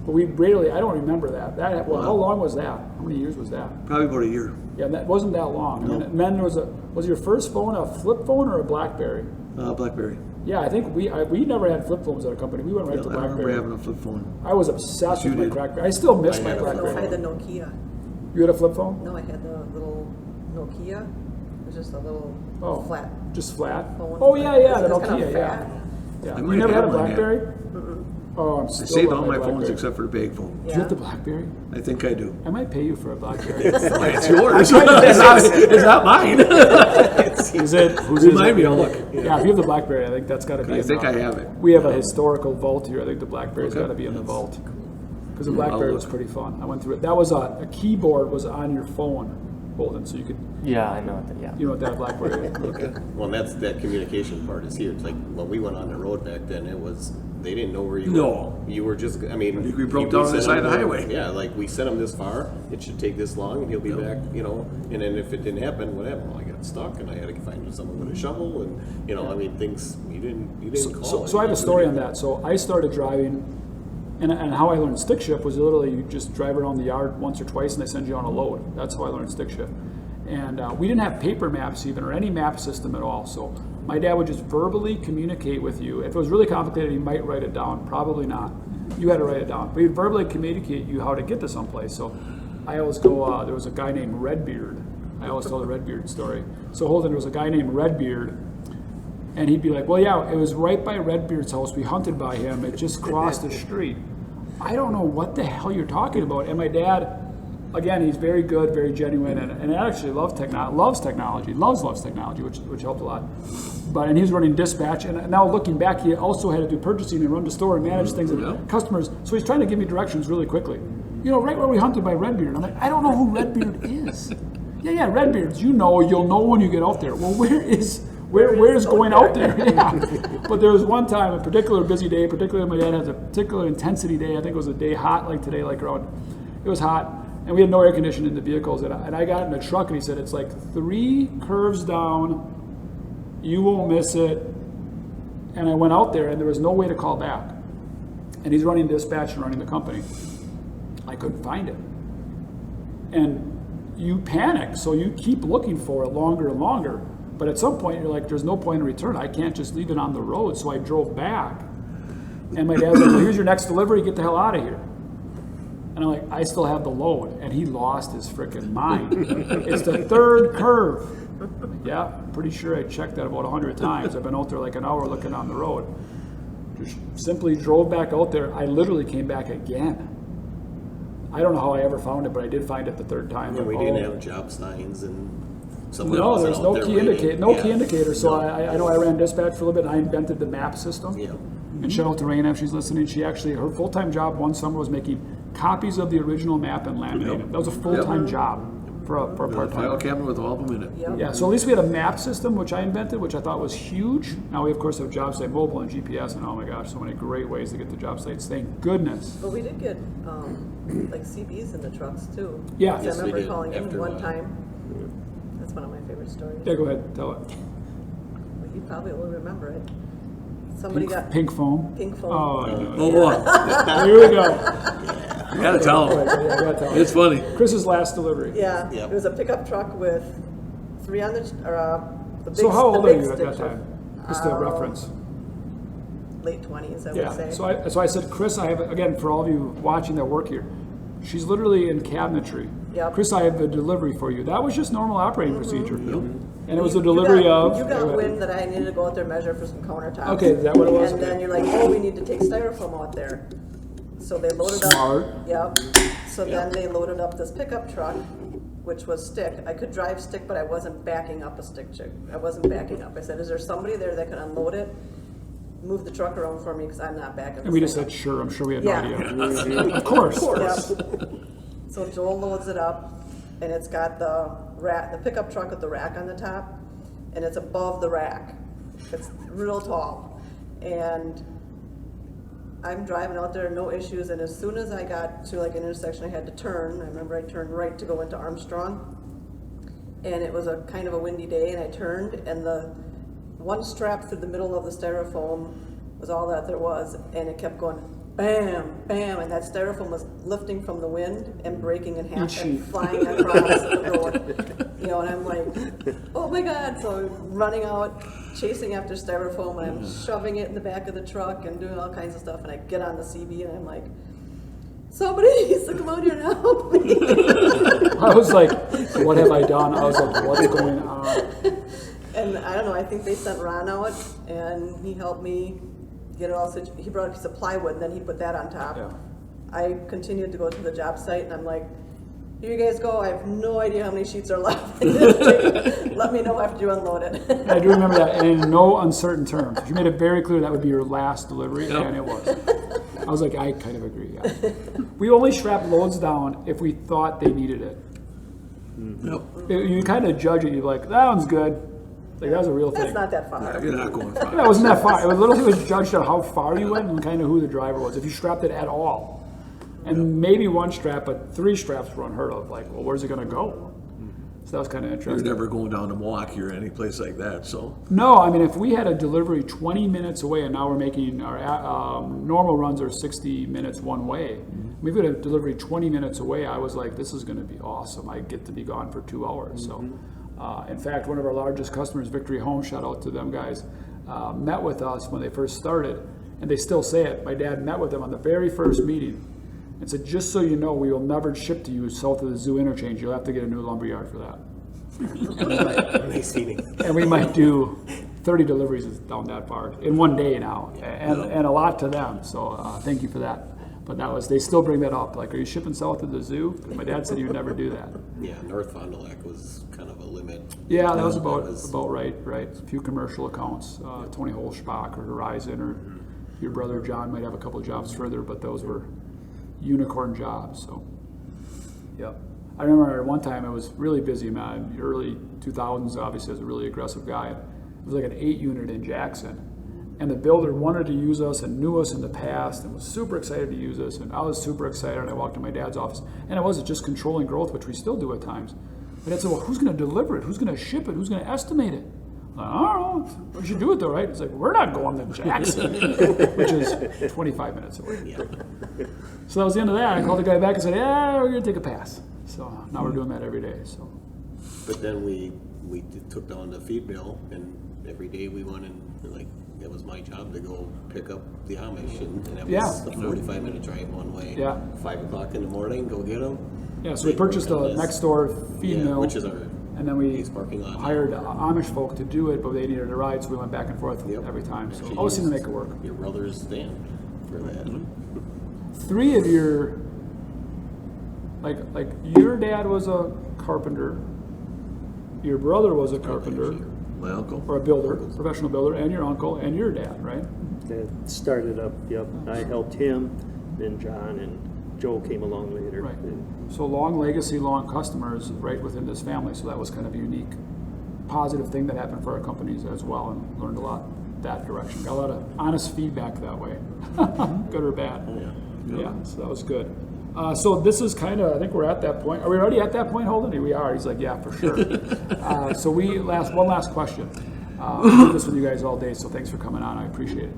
But we rarely. I don't remember that. How long was that? How many years was that? Probably about a year. Yeah, that wasn't that long. I mean, and then was your first phone a flip phone or a BlackBerry? BlackBerry. Yeah, I think we never had flip phones at a company. We went right Yeah, to I remember BlackBerry. having a flip phone. I was obsessed You with my did. BlackBerry. I still miss my No, I had BlackBerry. the Nokia. You had a flip phone? No, I had the little Nokia. It was just a little Oh, flat just flat. phone. Oh yeah, It's the kind of Nokia. Yeah, fat. yeah. I You might never had a have one, yeah. BlackBerry? Oh, I'm I still saved on all my phones BlackBerry. except for the bag phone. Did you have the BlackBerry? I think I do. I might pay you for a BlackBerry. It's yours. It's not mine. Is it? Remind me, I'll look. Yeah, if you have the BlackBerry, I think that's got to be. I think I have it. We have a historical vault here. I think the BlackBerry's Okay. got to be in the vault because the BlackBerry was pretty fun. I went through it. That was a keyboard was on your phone, Holden, so you could. Yeah, I know that. Yeah. You know what that BlackBerry is? Okay. Well, that's that communication part is huge. Like when we went on the road back then, it was they didn't know where you No. were. You were just. I mean, We broke down on the sent side of the him- highway. Yeah, like we sent him this far. It should take this long, and he'll be back. You know, and then if it didn't happen, what happened? Well, I got stuck, and I had to find someone with a shovel, and you know, I mean, things you didn't call. So I have a story on that. So I started driving, and how I learned stick shift was literally you just drive around the yard once or twice, and they send you on a load. That's how I learned stick shift. And we didn't have paper maps even or any map system at all. So my dad would just verbally communicate with you. If it was really complicated, he might write it down. Probably not. You had to write it down. But he'd verbally communicate you how to get to someplace. So I always go, there was a guy named Redbeard. I always tell the Redbeard story. So Holden, there was a guy named Redbeard. And he'd be like, well, yeah, it was right by Redbeard's house. We hunted by him. It just crossed the street. I don't know what the hell you're talking about. And my dad, again, he's very good, very genuine, and actually loves technology, which helped a lot. And he was running dispatch, and now looking back, he also had to do purchasing and run the store and manage things and customers. So he's trying to give me directions really quickly. You know, right where we hunted by Redbeard. I'm like, I don't know who Redbeard is. Yeah, Redbeards. You'll know when you get out there. Well, where is going out there? Yeah. But there was one time, a particular busy day, particularly my dad has a particular intensity day. I think it was a day hot like today, like around, it was hot. And we had no air conditioning in the vehicles. And I got in the truck and he said, it's like 3 curves down. You won't miss it. And I went out there and there was no way to call back. And he's running dispatch and running the company. I couldn't find it. And you panic, so you keep looking for it longer and longer. But at some point, you're like, there's no point in return. I can't just leave it on the road. So I drove back. And my dad's like, well, here's your next delivery. Get the hell out of here. And I'm like, I still have the load. And he lost his freaking mind. It's the 3rd curve. Yeah, I'm pretty sure I checked that about 100 times. I've been out there like an hour looking on the road. Just simply drove back out there. I literally came back again. I don't know how I ever found it, but I did find it the 3rd time. And we didn't have job signs and somebody no, wasn't there's out no there key waiting. indicator. No key indicator. So I know I ran dispatch for a little bit. And I invented the map system. Yeah. And shout out to Raina if she's listening. She actually, her full-time job one summer was making copies of the original map and laminating it. That was a full-time job for a File part-time. cabinet with all of them in it. Yep. Yeah, so at least we had a map system, which I invented, which I thought was huge. Now we, of course, have job site mobile and GPS, and oh my gosh, so many great ways to get to job sites. Thank goodness. But we did get like CBs in the trucks too. Yeah. So Yes, I we remember did, calling in after a one while. time. That's one of my favorite stories. Yeah, go ahead, tell it. Well, you probably will remember it. Somebody got Pink foam. pink foam. Oh, I know. Oh, what? Here we go. You gotta tell them. Yeah, I gotta tell you. It's funny. Chris's last delivery. Yeah, Yep. it was a pickup truck with 3 on the the big. So how the old are big you at that stitcher. time? Just a reference. Late 20s, I would Yeah. say. So I said, Chris, I have, again, for all of you watching that work here, she's literally in cabinetry. Yep. Chris, I have a delivery for you. That was just normal operating procedure. And it was a You delivery got, of. You got wind that I needed to go out there and measure for some countertops. Okay, is that what it was? And then you're like, oh, we need to take styrofoam out there. So they loaded Smart. up. Yep. So then they loaded up this pickup truck, which was stick. I could drive stick, but I wasn't backing up a stick. I wasn't backing up. I said, is there somebody there that can unload it? Move the truck around for me because I'm not backing. And we just said, sure. I'm sure we had no Yeah. idea. Of course. Yep. So Joel loads it up, and it's got the rack, the pickup truck with the rack on the top, and it's above the rack. It's real tall, and I'm driving out there, no issues. And as soon as I got to like an intersection, I had to turn. I remember I turned right to go into Armstrong, and it was a kind of a windy day, and I turned, and the one strap through the middle of the styrofoam was all that there was, and it kept going bam, bam, and that styrofoam was lifting from the wind and breaking in half and flying across the road. You know, and I'm like, oh my God. So I'm running out, chasing after styrofoam, and I'm shoving it in the back of the truck and doing all kinds of stuff, and I get on the CB and I'm like, somebody needs to come out here and help me. I was like, what have I done? I was like, what's going on? And I don't know, I think they sent Ron out, and he helped me get it all situated. He brought a piece of plywood, and then he put that on top. Yeah. I continued to go to the job site, and I'm like, here you guys go. I have no idea how many sheets are left. Let me know after you unload it. I do remember that, and in no uncertain terms. You made it very clear that would be your last delivery, and it was. I was like, I kind of agree, yeah. We only strapped loads down if we thought they needed it. Yep. You kind of judge it. You're like, that one's good. Like, that was a real thing. That's not that far. Yeah, you're not going far. Yeah, it wasn't that far. It was literally judged on how far you went and kind of who the driver was. If you strapped it at all. And maybe one strap, but 3 straps were unheard of. Like, well, where's it going to go? So that was kind of You're interesting. never going down to Milwaukee or any place like that, so. No, I mean, if we had a delivery 20 minutes away, and now we're making our normal runs are 60 minutes one way. If we had a delivery 20 minutes away, I was like, this is going to be awesome. I get to be gone for 2 hours. So, in fact, one of our largest customers, Victory Home, shout out to them guys, met with us when they first started, and they still say it. My dad met with them on the very first meeting and said, just so you know, we will never ship to you south of the zoo interchange. You'll have to get a new lumberyard for that. Nice meeting. And we might do 30 deliveries down that far in one day now, and a lot to them. So thank you for that. But that was, they still bring that up. Like, are you shipping south of the zoo? 'Cause my dad said he would never do that. Yeah, North Fond du Lac was kind of a limit. Yeah, that was about was- right. A few commercial accounts, Tony Holschbach or Horizon, or your brother John might have a couple of jobs further, but those were unicorn jobs. So, yep. I remember one time it was really busy, man. Early 2000s, obviously, I was a really aggressive guy. It was like an 8-unit in Jackson. And the builder wanted to use us and knew us in the past and was super excited to use us. And I was super excited. And I walked to my dad's office. And it wasn't just controlling growth, which we still do at times. But Dad said, well, who's going to deliver it? Who's going to ship it? Who's going to estimate it? I'm like, I don't know. We should do it though, right? It's like, we're not going to Jackson, which is 25 minutes away. Yeah. So that was the end of that. I called the guy back and said, yeah, we're going to take a pass. So now we're doing that every day. So. But then we took down the feed mill, and every day we went and like that was my job to go pick up the Amish, and that was a 45-minute drive one way. Yeah. 5 o'clock in the morning, go get them. Yeah, so we purchased a next door feed mill, which is our and then we parking lot. hired Amish folk to do it, but they needed a ride, so we went back and forth every time. So always seemed to make it work. Your brother's stand for that. 3 of your, like your dad was a carpenter, your brother was a carpenter, My uncle. or a builder, professional builder, and your uncle and your dad, right? That started up, yep. I helped him, then John and Joe came along later. Right. So long legacy, long customers right within this family. So that was kind of a unique, positive thing that happened for our companies as well, and learned a lot that direction. Got a lot of honest feedback that way, good or bad. Yeah, so that was good. So this is kind of, I think we're at that point. Are we already at that point, Holden? We are. He's like, yeah, for sure. So one last question. I do this with you guys all day, so thanks for coming on. I appreciate it.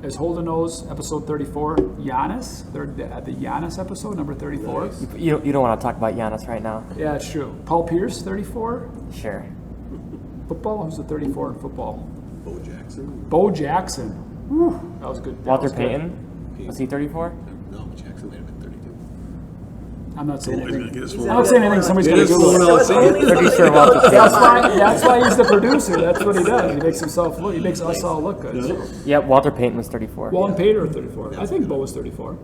As Holden knows, episode 34, Giannis. They're at the Giannis episode, number 34. Nice. You don't want to talk about Giannis right now. Yeah, it's true. Paul Pierce, 34. Sure. Football? Who's the 34 in football? Bo Jackson. Bo Jackson. Whew, that was good. That Walter was good. Payton. Was he 34? No, Jackson might have been 32. I'm not saying anything. He's I'm not saying anything. Somebody's going to Google it. Pretty sure Walter Payton. That's why he's the producer. That's what he does. He makes himself look. He makes us all look good. So. Yep, Walter Payton was 34. Walton Payton 34. I think Bo was 34.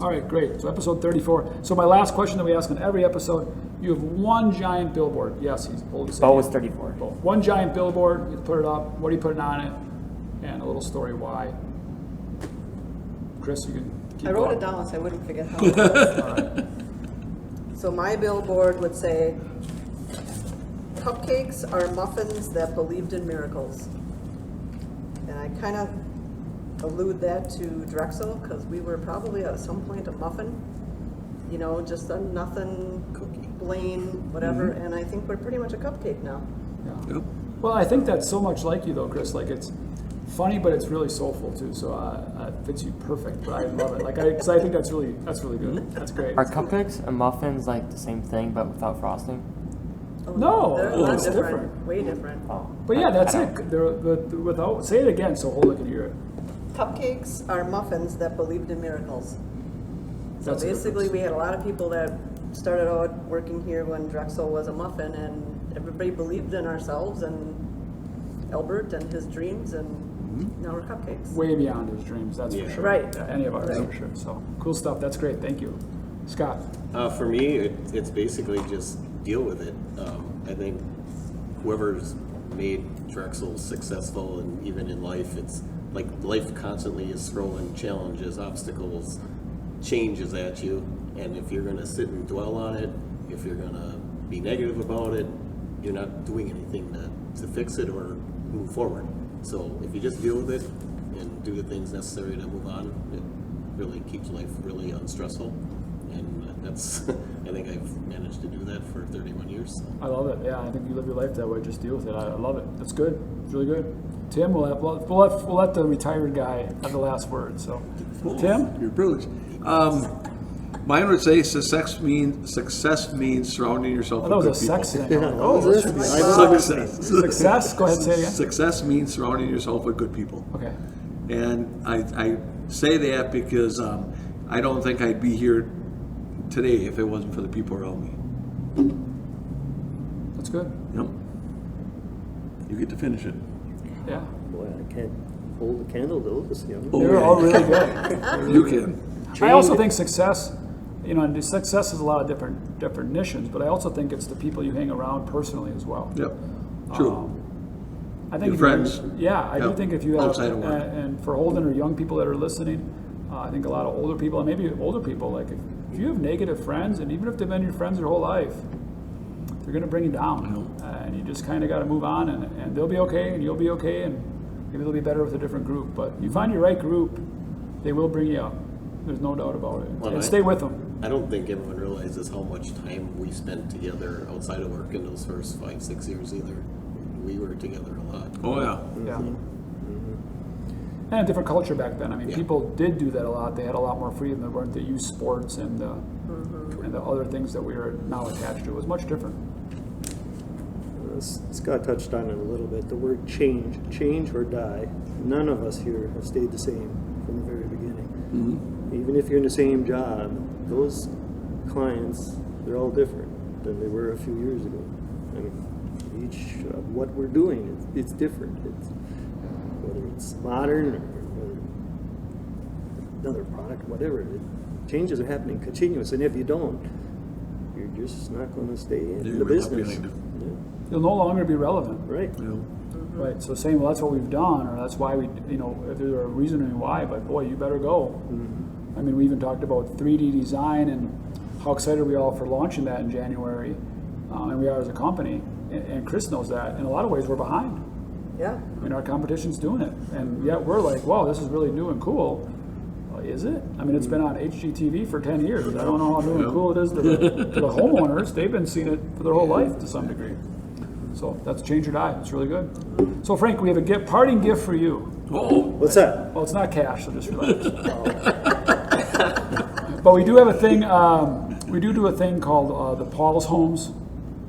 All right, great. So episode 34. So my last question that we ask on every episode: you have one giant billboard. Yes, he's old. Bo was 34. Bo. One giant billboard. You put it up. What are you putting on it? And a little story why. Chris, you can. Keep I wrote going. it down so I wouldn't forget how it was. All right. So my billboard would say, cupcakes are muffins that believed in miracles. And I kind of allude that to Drexel, because we were probably at some point a muffin, you know, just a nothing, Cookie. plain, whatever, and I think we're pretty much a cupcake now. Yeah. Well, I think that's so much like you, though, Chris. Like, it's funny, but it's really soulful too. So it fits you perfect. But I love it. Like, because I think that's really good. That's great. Are cupcakes and muffins like the same thing but without frosting? Oh, No, they're a lot it's different. Way different. Oh. But yeah, that's I don't- it. Without say it again, so Holden can hear it. Cupcakes are muffins that believed in miracles. So That's the basically, difference. we had a lot of people that started out working here when Drexel was a muffin, and everybody believed in ourselves and Albert and his dreams, and now we're cupcakes. Way beyond his dreams, that's for Yeah. sure. Right. Yeah, any of ours, Right. for sure. So cool stuff. That's great. Thank you, Scott. For me, it's basically just deal with it. I think whoever's made Drexel successful, and even in life, it's like life constantly is throwing challenges, obstacles, changes at you. And if you're going to sit and dwell on it, if you're going to be negative about it, you're not doing anything to fix it or move forward. So if you just deal with it and do the things necessary to move on, it really keeps life really unstressful. And that's, I think I've managed to do that for 31 years. So. I love it. Yeah, I think you live your life that way. Just deal with it. I love it. That's good. It's really good. Tim, we'll let the retired guy have the last word. So, Tim, You're privileged. Mine would say success means surrounding yourself oh, that with was good a people. sex thing. Oh, that should be Success. success. Go ahead, say it again. Success means surrounding yourself with good people. Okay. And I say that because I don't think I'd be here today if it wasn't for the people around me. That's good. Yep. You get to finish it. Yeah. Boy, I can't hold a candle to this, you know. Oh, They're yeah. all really good. You can. I also think success, you know, and success is a lot of different definitions, but I also think it's the people you hang around personally as well. Yep. True. I think Your if friends. You, yeah, I do Yep. think if you have, Outside of work. and for Holden or young people that are listening, I think a lot of older people, and maybe older people, like if if you have negative friends, and even if they've been your friends your whole life, they're going to bring you down. And you just kind of got to move on, and they'll be okay, and you'll be okay, and maybe they'll be better with a different group. But you find your right group, they will bring you up. There's no doubt about it. Well, and stay with them. I don't think everyone realizes how much time we spent together outside of work in those first 5-6 years either. We were together a lot. Oh, yeah. Yeah. And a different culture back then. I mean, people did do that a lot. They had a lot more freedom. They weren't the youth sports and the other things that we are now attached to. It was much different. Scott touched on it a little bit. The word change or die. None of us here have stayed the same from the very beginning. Even if you're in the same job, those clients, they're all different than they were a few years ago. I mean, each of what we're doing, it's different. Whether it's modern or whether another product, whatever, changes are happening continuous. And if you don't, you're just not going to stay in the business. You'll no longer be relevant. Right. Right. So saying, well, that's what we've done, or that's why we, if there's a reason why, but boy, you better go. I mean, we even talked about 3D design and how excited we are for launching that in January, and we are as a company. And Kris knows that. In a lot of ways, we're behind. Yeah. I mean, our competition's doing it, and yet we're like, wow, this is really new and cool. Well, is it? I mean, it's been on HGTV for 10 years. I don't know how new and cool it is to the homeowners. They've been seeing it for their whole life to some degree. So that's change or die. It's really good. So Frank, we have a parting gift for you. Oh, What's that? Well, it's not cash, so just relax. But we do have a thing. We do a thing called the Paul's Homes,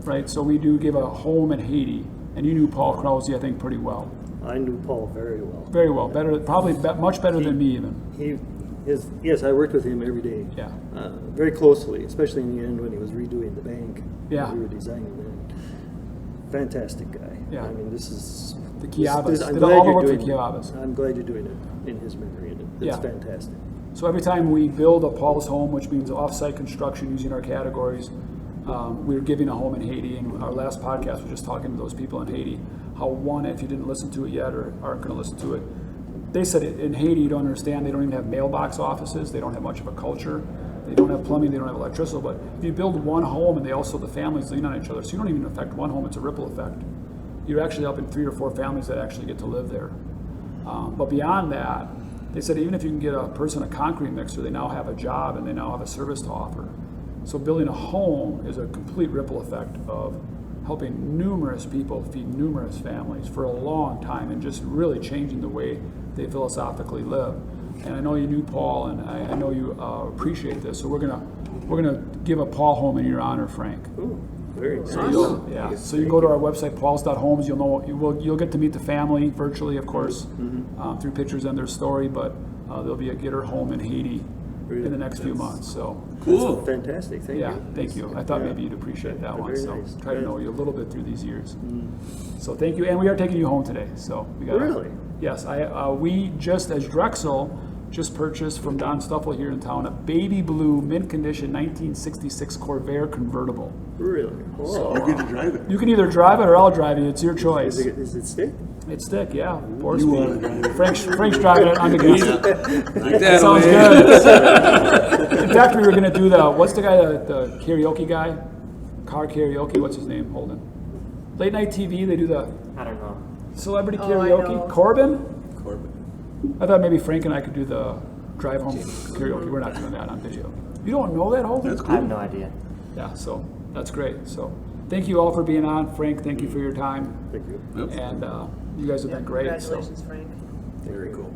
right? So we do give a home in Haiti, and you knew Paul Krause, I think, pretty well. I knew Paul very well. Very well, better, probably much better than me even. Yes, I worked with him every day. Yeah. Very closely, especially in the end when he was redoing the bank. Yeah. We were designing that. Fantastic guy. Yeah. I mean, this is The Kiabas. I'm Did glad all the you're work for doing it. Kiabas. I'm glad you're doing it in his memory. It's Yeah. fantastic. So every time we build a Paul's home, which means off-site construction using our categories, we're giving a home in Haiti. And our last podcast was just talking to those people in Haiti. How one, if you didn't listen to it yet or aren't going to listen to it, they said in Haiti, you don't understand, they don't even have mailbox offices. They don't have much of a culture. They don't have plumbing, they don't have electricity. But if you build one home and the families lean on each other, so you don't even affect one home, it's a ripple effect. You're actually helping 3 or 4 families that actually get to live there. But beyond that, they said even if you can get a person a concrete mixer, they now have a job and they now have a service to offer. So building a home is a complete ripple effect of helping numerous people feed numerous families for a long time and just really changing the way they philosophically live. And I know you knew Paul, and I know you appreciate this. So we're gonna give a Paul home in your honor, Frank. Ooh, very nice. So you go to our website, pauls.homes. You'll get to meet the family virtually, of course, through pictures and their story. But there'll be a Gitter home in Haiti in the next few months. So cool. Fantastic. Thank you. thank you. I thought maybe you'd appreciate that one. Very So nice. try to know you a little bit through these years. So thank you, and we are taking you home today. So we got Really? Yes, we just as Drexel just purchased from Don Stuffel here in town a baby blue mint condition 1966 Corvair convertible. Really? Oh. You get to drive it. You can either drive it or I'll drive it. It's your choice. Is it stick? It's thick, yeah. Force feed. Frank's driving it. I'm against it. Like that Sounds away. good. In fact, we were going to do what's the guy, the karaoke guy? Car karaoke, what's his name? Holden. Late night TV, they do the I don't know. celebrity Oh, I karaoke. know. Corbin? Corbin. I thought maybe Frank and I could do the drive home karaoke. We're not doing that on video. You don't know that, Holden? That's I cool. have no idea. Yeah, so that's great. So thank you all for being on. Frank, thank you for your time. Thank you. Yep. And you guys have been great. Congratulations, Frank. Very cool.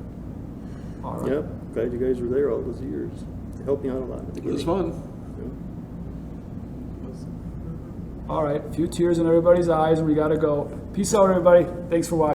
So, all right. Yep. Glad you guys were there all those years. It helped me out a lot. It was fun. All right. A few tears in everybody's eyes, and we got to go. Peace out, everybody. Thanks for watching.